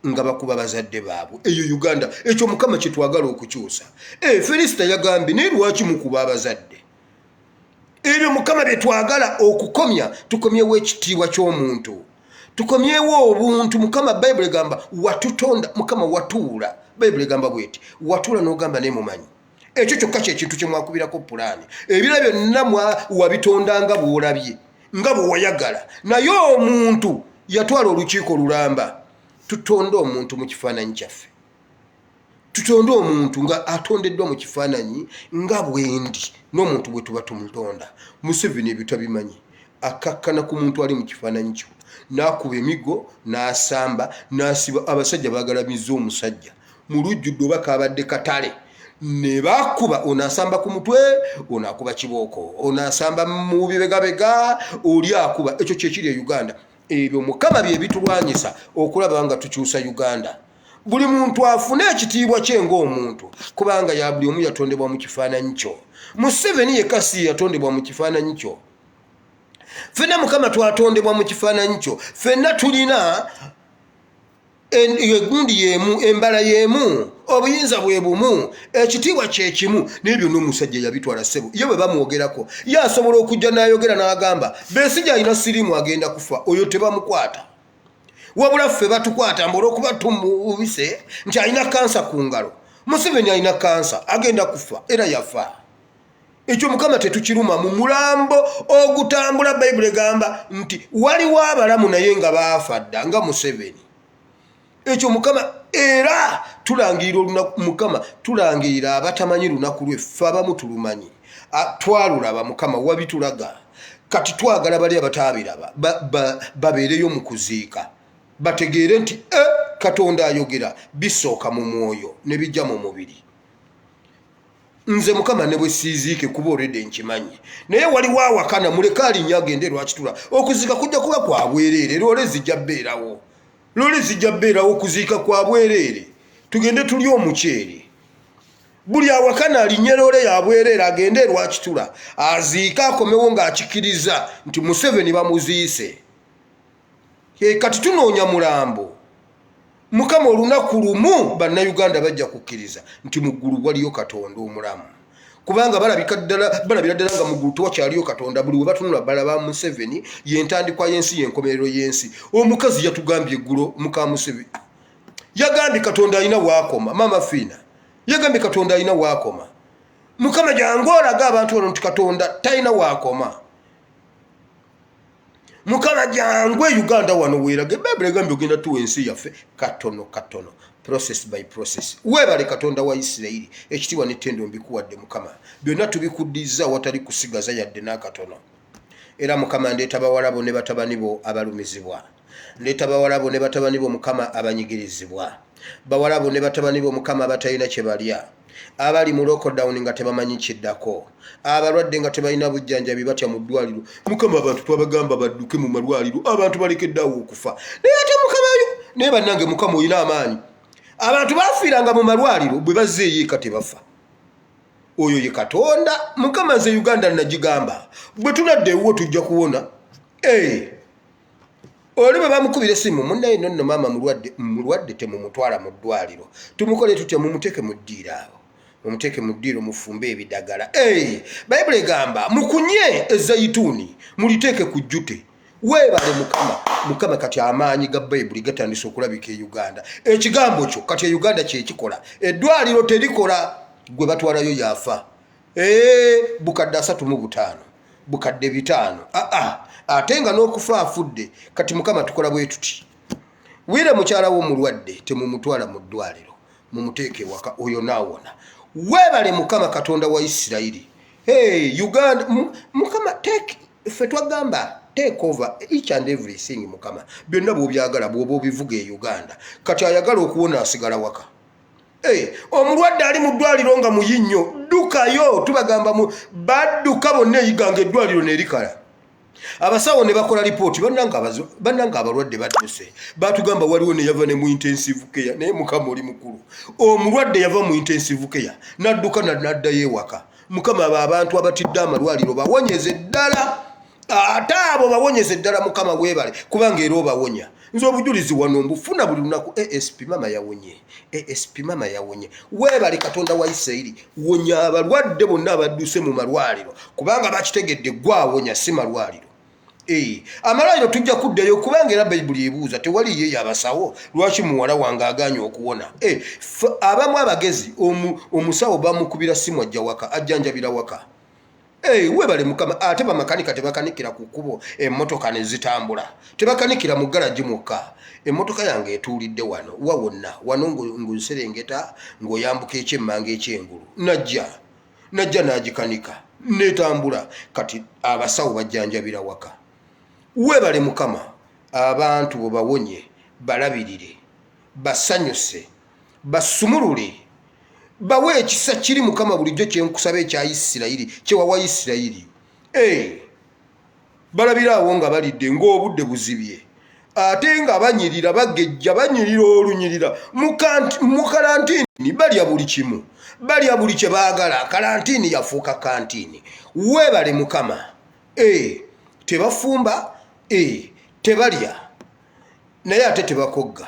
nga bakuba bazadde baabwe. Eyo Uganda, ekyo Mukama kye twagala okukyusa. Felisita yagambye naye lwaki mukuba abazadde? Ebyo Mukama bye twagala okukomya. Tukomyewo ekitiibwa ky'omuntu, tukomyewo obuntu. Mukama Bayibuli egamba watutonda, Mukama watuula. Bayibuli egamba bweti watuula n'ogamba ne mumanyi. Ekyo kyokka kyekintu kye mwakubirako pulaani. Ebira byonna wabitondanga bw'olabye nga bwe wayagala. Naye omuntu yatwala olukiiko lulamba. Tutonde omuntu mu kifaananyi kyaffe, tutonde omuntu nga atondeddwa mu kifaananyi nga bwendi n'omuntu bwe tuba tumutonda. Museveni ebyo tabimanyi, akakkana ku muntu ali mu kifaananyi kyo, n'akuba emigo, n'asamba, n'asiba. Abasajja baagalamiza omusajja mu lujjudde oba kaabadde katale, ne bakuba. Onaasamba ku mutwe, onaakuba kibooko, onaasamba mu bibegabega, oli akuba. Ekyo kyekiri e Uganda. Ebyo Mukama bye bitulwanyisa okulaba nga tukyusa Uganda. Buli muntu afune ekitiibwa kye ng'omuntu, kubanga ya buli omu yatondebwa mu kifaananyi kyo. Museveni yekka si yatondebwa mu kifaananyi kyo. Ffenna Mukama twatondebwa mu kifaananyi kyo. Ffenna tulina egundi y'emu, embala y'emu, obuyinza bwe bumu, ekitiibwa kye kimu. N'ebyo n'omusajja yabitwala ssebo. Ye bwe bamwogerako, ye asobola okujja n'ayogera n'agamba Besigye alina siriimu agenda kufa, oyo tebamukwata. Wabula ffe batukwata mbu olw'okuba tumubise nti alina kansa ku ngalo. Museveni alina kansa, agenda kufa era yafa. Ekyo Mukama tetukiruma. Mu mulambo ogutambula Bayibuli egamba nti waliwo abalamu naye nga baafa dda nga Museveni. Ekyo Mukama era tulangirira olunaku. Mukama tulangirira abatamanyi lunaku lwe, ffe abamu tulumanyi. Twalulaba Mukama wabitulaga. Kati twagala bali abataabiraba babeereyo mu kuziika, bategeere nti Katonda ayogera bisooka mu mwoyo ne bijja mu mubiri. Nze Mukama ne bwe siiziike kuba olwedde nkimanyi, naye waliwo awakana muleke alinnya agende lwakitula. Okuziika kujja kuba kwa bwereere, loole zijja bbeerawo. Loole zijja bbeerawo, okuziika kwa bwereere. Tugende tulye omuceere. Buli awakana alinnye loole ya bwereere agende lwakitula, aziika akomewo ng'akikiriza nti Museveni bamuziise. Kati tunoonya mulambo. Mukama olunaku lumu bannayuganda bajja kukkiriza nti mu ggulu waliyo Katonda omulamu, kubanga balabira ddala nga mu ggulu tewakyaliyo Katonda. Buli we batunula balaba Museveni y'entandikwa y'ensi, y'enkomerero y'ensi. Omukazi yatugambye eggulo, muka Museveni yagambye Katonda alina waakoma. Mama Fiina yagambye Katonda alina waakoma. Mukama jangu olaga abantu bano nti Katonda talina waakoma. Mukama jangu Uganda wano weerage. Bayibuli egambye ogenda tuwa ensi yaffe katono katono, process by process. Weebale Katonda wa Isirayiri, ekitiibwa n'ettendo mbikuwadde Mukama. Byonna tubikuddiza watali kusigaza yadde n'akatono. Era Mukama ndeeta bawala bo ne batabani bo abalumizibwa, ndeeta bawala bo ne batabani bo Mukama abanyigirizibwa, bawala bo ne batabani bo Mukama abatalina kye balya, abali mu lockdown nga tebamanyi kiddako, abalwadde nga tebalina bujjanjabi batya mu ddwaliro. Mukama abantu twabagamba badduke mu malwaliro, abantu balekeddawo okufa. Naye ate Mukama naye bannange Mukama olina amaanyi. Abantu bafiiranga mu malwaliro bwe bazzeeyo eka tebafa. Oyo ye Katonda. Mukama nze Uganda nagigamba bwe tunadde ewuwo tujja kuwona. Oli bwe bamukubira essimu, munnaye nonno maama mulwadde temumutwala mu ddwaliro, tumukole tutya? Mumuteeke mu ddiiro awo, mumuteeke mu ddiiro mufumbe ebidagala. Bayibuli egamba mukunye ezayituuni muliteeke ku jjute. Weebale Mukama. Mukama kati amaanyi ga Bayibuli gatandise okulabika e Uganda. Ekigambo kyo kati e Uganda kyekikola. Eddwaliro terikola, gwe batwalayo yafa. Bukadde 35, bukadde 5. Ate nga n'okufa afudde. Kati Mukama tukola bwe tuti. Wire mukyala wo mulwadde temumutwala mu ddwaliro, mumuteeke waka, oyo naawona. Weebale Mukama Katonda wa Isirayiri. Uganda Mukama ffe twagamba take over each and everything mukama byonna bw'obyagala bw'oba obivuga e Uganda kati ayagala okuwona asigala waka. Omulwadde ali mu ddwaliro nga muyinnyo ddukayo tubagamba badduka bonna eyiganga eddwaliro nerikala. Abasawo ne bakola lipooti bannanga abalwadde badduse batugamba waliwo ne yava ne mu intensive care naye mukama oli mukulu. Omulwadde yava mu intensive care n'adduka n'addayo ewaka. Mukama abantu abatidde amalwaliro bawonyeze ddala ate abo bawonyeze ddala mukama weebale kubanga era obawonya. Nze obujulizi wano mbufuna buli lunaku ASP mama yawonye ASP mama yawonye weebale Katonda wa Isirayiri wonya abalwadde bonna abadduse mu malwaliro kubanga bakitegedde gwawonya si malwaliro. Amalwaliro tujja kuddayo kubanga era Bayibuli ebuuza tewali ye yabasawo lwaki muwala wange aganye okuwona. Abamu abagezi omusawo bamukubira simu ajja waka ajjanjabira waka. Weebale mukama ate bamakanika tebakanikira ku kkubo emmotoka ne zitambula tebakanikira mu garaji mukka. Emmotoka yange etuulidde wano wawonna wano ng'oserengeta ng'oyambuka ekyemmanga ekyengulu najja n'agikanika netambula kati abasawo bajjanjabira waka. Weebale mukama abantu bobawonye balabirire basanyuse basumulule bawe ekisa kiri mukama bulijjo kyenkusaba ekya Isirayiri kyewawa Isirayiri. Balabirawo nga balidde ng'obudde buzibye ate nga banyirira bagejja banyirira olunyirira mu karantini balya buli kimu balya buli kye baagala. Karantini yafuuka kantini. Weebale mukama tebafumba tebalya naye ate tebakogga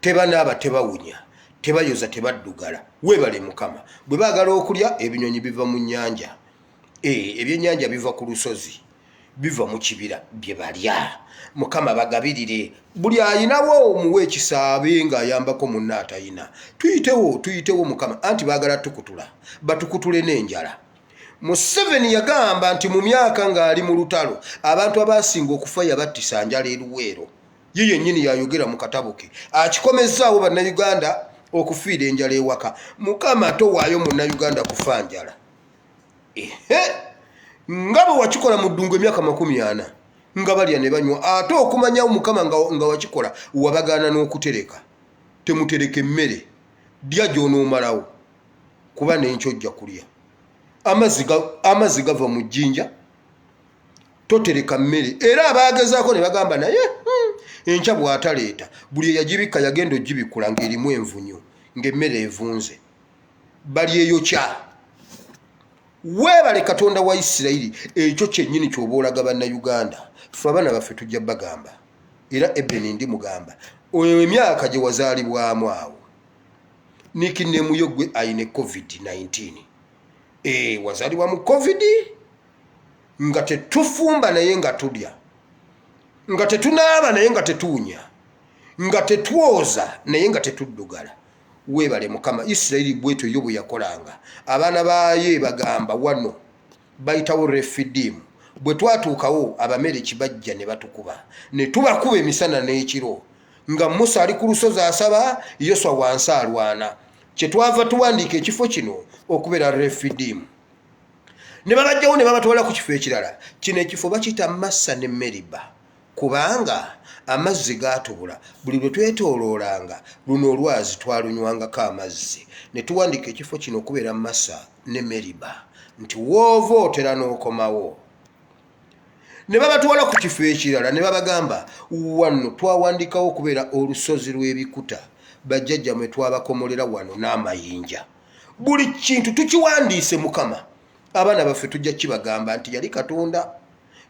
tebanaaba tebawunya tebayoza tebaddugala. Weebale mukama bwe baagala okulya ebinyonyi biva mu nnyanja ebyennyanja biva ku lusozi biva mu kibira bye balya. Mukama bagabirire buli ayinawo omuwe ekisaabe ng'ayambako munna atayina. Tuyitewo mukama anti baagala tukutula batukutule n'enjala. Museveni yagamba nti mu myaka ng'ali mu lutalo abantu abasinga okufa yabattisa njala eruweero. Ye yennyini yayogera mu katabo ke akikomezzaawo bannayuganda okufiira enjala ewaka. Mukama towaayo munnayuganda kufa njala. Nga bwe wakikola mu ddungu emyaka 40 nga balya ne banywa ate okumanyawo mukama nga wakikola wabagaana n'okutereka. Temutereke emmere lya gy'onoomalawo kuba n'enkyo kulya. Amazzi gava mu jjinja totereka mmere era abaagezaako ne bagamba naye enkya bw'ataleeta buli eyagibikka yagenda ogibikula ng'erimu envunyu ng'emmere evunze bali eyokya. Weebale Katonda wa Isirayiri ekyo kyennyini ky'oba olaga bannayuganda. Ffe abaana baffe tujja bagamba era Ebeni ndi mugamba emyaka gye wazaalibwamu awo nikineemuyo gwe ayine COVID-19 wazaalibwa mu COVID nga tetufumba naye nga tulya nga tetunaaba naye nga tetuunya nga tetwoza naye nga tetuddugala. Weebale mukama Isirayiri bwetyo yo bwe yakolanga. Abaana baaye bagamba wano bayitawo refidimu bwe twatuukawo Abameriki bajja ne batukuba ne tubakuba emisana n'ekiro nga Musa ali ku lusozi asaba Yoswa wansi alwana. Kyetwava tuwandiika ekifo kino okubeera refidimu ne babajjawo ne babatwala ku kifo ekirala. Kino ekifo bakiyita Massa ne Meriba kubanga amazzi gaatubula buli lwe twetooloolanga luno olwazi twalunywangako amazzi. Ne tuwandiika ekifo kino okubeera Massa ne Meriba nti woova otera n'okomawo. Ne babatwala ku kifo ekirala ne babagamba wano twawandiikawo okubeera olusozi lw'ebikuta bajjajja mwe twabakomolera wano n'amayinja. Buli kintu tukiwandiise mukama. Abaana baffe tujja kibagamba nti yali Katonda.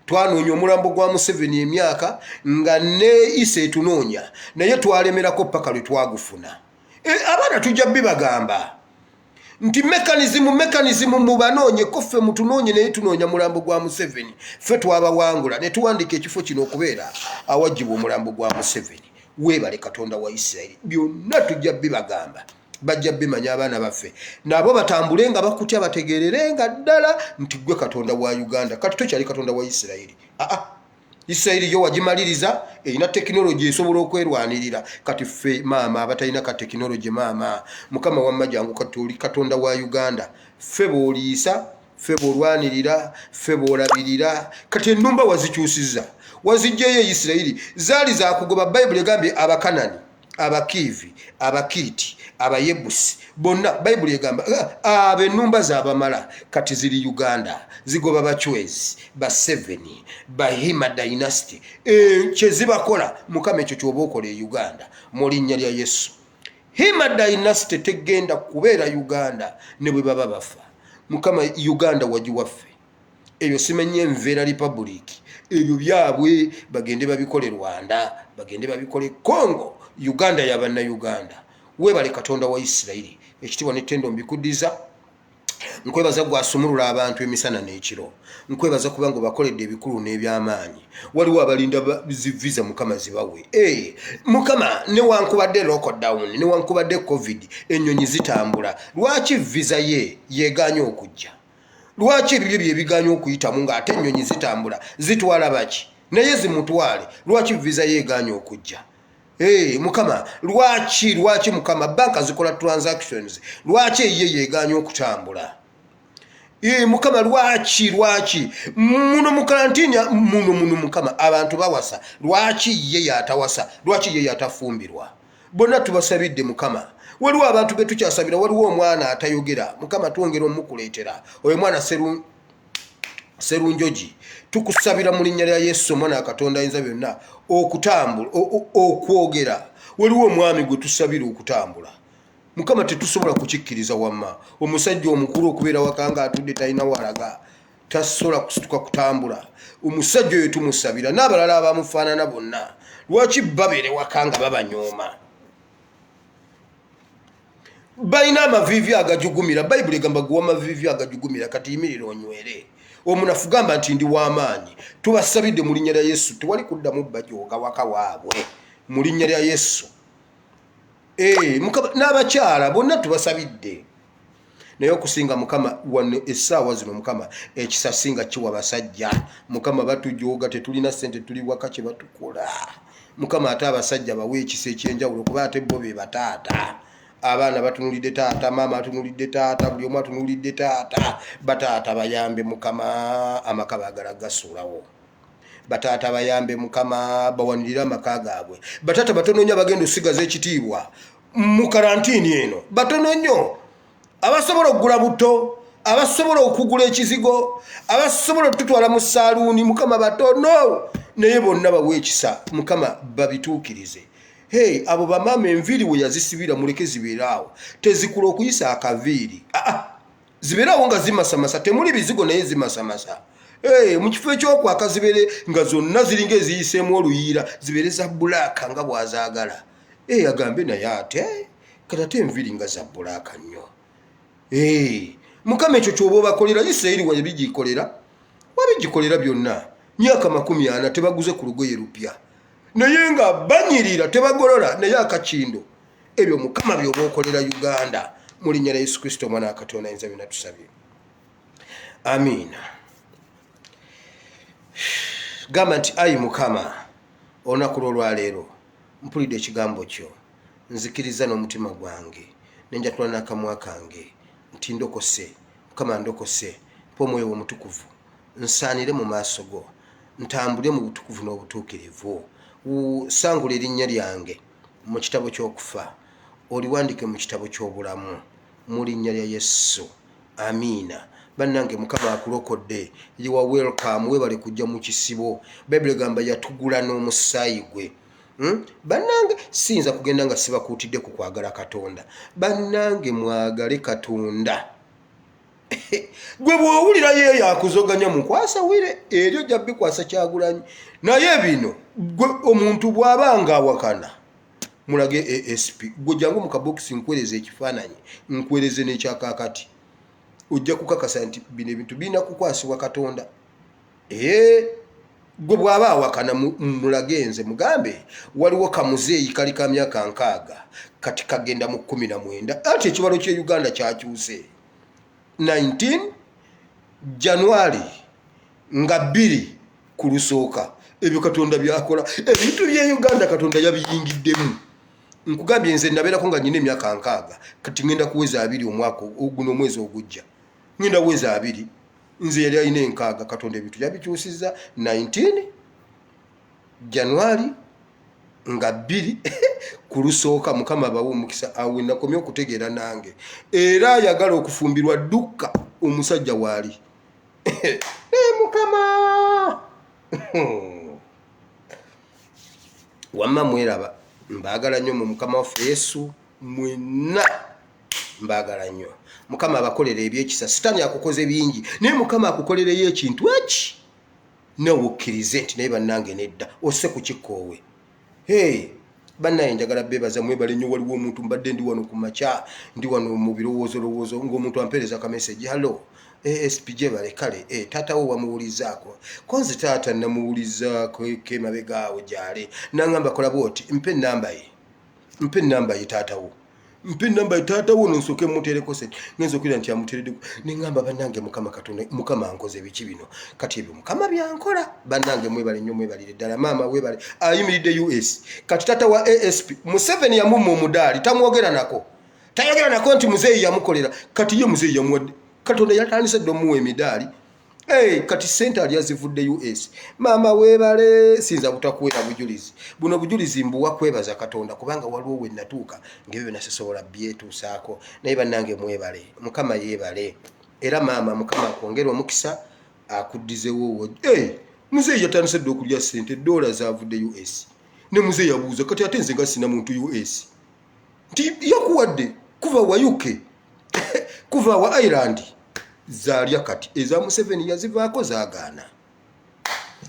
Twanoonya omulambo gwa Museveni emyaka nga ne Ise etunoonya naye twalemerako paka lwe twagufuna. Abaana tujja bibagamba nti mekanizimu mubanoonye ko ffe mutunoonye naye tunoonya mulambo gwa Museveni. Ffe twabawangula ne tuwandiika ekifo kino okubeera awagibwa omulambo gwa Museveni. Weebale Katonda wa Isirayiri byonna tujja bibagamba. Bajja bimanya abaana baffe nabo batambule nga bakutya bategeererenga ddala nti gwe Katonda wa Uganda kati tokyali Katonda wa Isirayiri. Isirayiri yo wagimaliriza erina tekinologi esobola okwerwanirira. Kati ffe maama abatalina ka tekinologi maama mukama wamma jangu kati oli Katonda wa Uganda. Ffe booliisa ffe b'olwanirira ffe b'olabirira kati ennumba wazikyusiza wazijjayo Isirayiri zaali zakugoba Bayibuli egambye Abakanani Abakiivi Abakiriti Abayebusi bonna Bayibuli egamba ab'ennumba zaabamala kati ziri Uganda zigoba Bachwezi Baseveni Bahima Dynasty kye zibakola Mukama ekyo ky'oba okola e Uganda mu linnya lya Yesu. Hima Dynasty tegenda kubeera Uganda ne bwe baba bafa. Mukama Uganda wagiwaffe ebyo simenye Envera Republic ebyo byabwe bagende babikole Rwanda bagende babikole Congo. Uganda yabanna Uganda webale Katonda wa Isirayiri ekitiibwa n'ettendo mbikuddiza. Nkwebaza gwasumulula abantu emisana n'ekiro. Nkwebaza kubanga bakoledde ebikulu n'ebyamaanyi. Waliwo abalinda visa Mukama zibawe. Mukama newankubadde lockdown newankubadde covid ennyonyi zitambula. Lwaki visa ye yeeganya okujja? Lwaki ebyo bye biganya okuyitamu ng'ate ennyonyi zitambula zitwala baki naye zimutwale? Lwaki visa ye yeeganya okujja? Mukama lwaki Mukama banka zikola transactions lwaki ye yeeganya okutambula? Mukama lwaki muno mu karantinya muno Mukama abantu bawasa lwaki ye yatawasa? Lwaki ye yatafumbirwa? Bonna tubasabidde Mukama. Waliwo abantu betukyasabira waliwo omwana atayogera Mukama twongera omukuleetera oyo mwana Serunjoji tukusabira mu linnya lya Yesu omwana Katonda ayinza byonna okutambula okwogera. Waliwo omwami gwe tusabira okutambula Mukama tetusobola kukikkiriza wamma omusajja omukulu okubeera wakanga atudde talina walaga tasobola kusituka kutambula. Omusajja oyo tumusabira n'abalala abamufaanana bonna lwaki babeere wakanga babanyooma? Balina amavivi agajugumira. Bayibuli egamba guwa amavivi agajugumira kati yimirira onywere. Omunafu gamba nti ndi w'amaanyi. Tubasabidde mu linnya lya Yesu tewali kuddamu bajooga waka waabwe mu linnya lya Yesu. Mukama n'abakyala bonna tubasabidde naye okusinga Mukama wano essaawa zino Mukama ekisasinga kiwa basajja. Mukama batujooga tetulina ssente tuli waka kye batukola. Mukama ate abasajja bawe ekisa ekyenjawulo kuba ate bo be bataata. Abaana batunulidde taata maama atunulidde taata buli omu atunulidde taata. Bataata bayambe Mukama amaka baagala gasuulawo. Bataata bayambe Mukama bawanirira amaka gaabwe. Bataata batono nnyo abagenda osigaza ekitiibwa mu karantini eno batono nnyo abasobola okugula buto abasobola okugula ekizigo abasobola okututwala mu saaluuni Mukama batono naye bonna bawe ekisa Mukama babituukirize. Abo bamaama enviiri we yazisibira muleke zibeeraawo tezikula okuyisa akaviiri zibeeraawo nga zimasamasa temuli bizigo naye zimasamasa. Mu kifo ekyokwaka zibeere nga zonna ziringa eziyiseemu oluyiira zibeere za bbulaaka nga bw'azaagala. Agambe naye ate kati ate enviiri nga za bbulaaka nnyo. Mukama ekyo ky'oba obakolera Isirayiri wabigikolera byonna myaka 40 tebaguze ku lugoye lupya naye nga banyirira tebagolola naye akakindo. Ebyo Mukama by'oba okolera Uganda mu linnya lya Yesu Kristo omwana wa Katonda ayinza byonna tusabye. Amiina. Gamba nti ayi Mukama olunaku lw'olwaleero mpulidde ekigambo kyo nzikiriza n'omutima gwange nenjatula n'akamwa kange nti ndokose Mukama ndokose mpa omwoyo omutukuvu nsaanire mu maaso go ntambule mu butukuvu n'obutuukirivu. Sangula erinnya lyange mu kitabo ky'okufa oliwandike mu kitabo ky'obulamu mu linnya lya Yesu. Amiina. Bannange Mukama akulokodde you are welcome webale kujja mu kisibo. Bayibuli egamba yatugula n'omusaayi gwe. Bannange siyinza kugenda nga sibakuutidde ku kwagala Katonda. Bannange mwagale Katonda. Gwe bw'owulira ye yakuzoganya mukwasa wire eryo jja bikwasa Kyagulanyi naye bino gwe omuntu bw'abanga awakana mulage ASP gwe jangu mu kabokisi nkwereze ekifaananyi nkwereze n'ekyakakati ojja kukakasa nti bino ebintu birina kukwasibwa Katonda. Gwe bw'aba awakana mulagenze mugambe waliwo kamuzeeyi kali ka myaka 6 kati kagenda mu 19 ati ekibalo kye Uganda kyakyuse 19 January nga 2 ku lusooka. Ebyo Katonda byakola ebintu bye Uganda Katonda yabiyingiddemu. Nkugambye nze nabeerako nga nyina emyaka 6 kati ngenda kuweza 2 omwaka oguno omwezi ogujja ngenda kuweza 2 nze yali alina enkaaga Katonda ebintu yabikyusiza 19 January nga 2 kulusooka Mukama abawo omukisa awe nakomye okutegeera nange era ayagala okufumbirwa dukka omusajja waali Mukama wamma mweraba mbaagala nnyo mu Mukama waffe Yesu mwenna mbaagala nnyo Mukama abakolera ebyekisa sitaani akukoze bingi naye Mukama akukolereyo ekintu eki nawe okkirize nti naye bannange nedda osse ku kikkoowe bannaye njagala beebaza mwebale nnyo waliwo omuntu mbadde ndi wano ku makya ndi wano mu birowoozo ng'omuntu ampeereza ka message halo ASP Jebale kale taata wo wamuwulizaako konze taata namuwulizaako kemabegaawo gyali nangamba kola bwoti mpe namba ye taata wo mpe namba ye taata wo nonsoke mutereko set ngenza okwira nti amuteredde nengamba bannange Mukama Katonda Mukama ankoze biki bino kati ebyo Mukama byankola bannange mwebale nnyo mwebalire ddala maama webale ayimiridde US kati taata wa ASP Museveni yamumma omudaali tamwogera nako tayogera nako nti muzeeyi yamukolera kati ye muzeeyi yamuwadde Katonda yatandise ddo muwe emidaali kati sente ali azivudde US maama webale sinza butakuwera bujulizi buno bujulizi mbuwa kwebaza Katonda kubanga waliwo we natuuka ngebyo nasosobola byetuusaako naye bannange mwebale Mukama yeebale era maama Mukama akwongera omukisa akuddizewo muzeeyi yatandise ddo okulya sente dola zavudde US ne muzeeyi yabuuza kati ate nze nga sina muntu US nti yakuwadde kuva wa UK kuva wa Ireland zaalya kati eza Museveni yazivaako zaagaana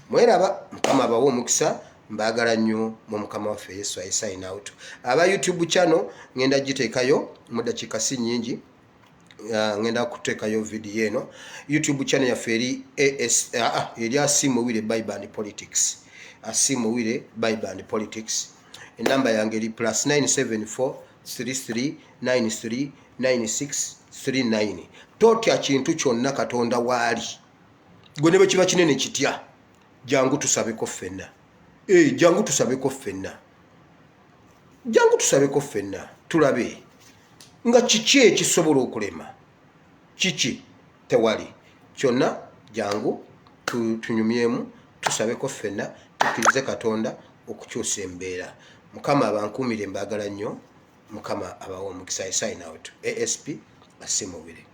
mweraba Mukama abawo omukisa mbaagala nnyo mu Mukama waffe Yesu I sign out aba YouTube channel ngenda giteekayo mu dakiika si nnyingi ngenda kuteekayo video eno YouTube channel yaffe eri Asiimo Wire Bible and Politics Asiimo Wire Bible and Politics enamba yange eri +974 33 93 96 39 totya kintu kyonna Katonda waali gwe ne bwe kiba kinene kitya jangu tusabeko ffenna jangu tusabeko ffenna tulabe nga kiki ekisobola okulema kiki tewali kyonna jangu tunyumyemu tusabeko ffenna tukkirize Katonda okukyusa embeera Mukama abankuumire mbaagala nnyo Mukama abawo omukisa I sign out ASP Asiimo Wire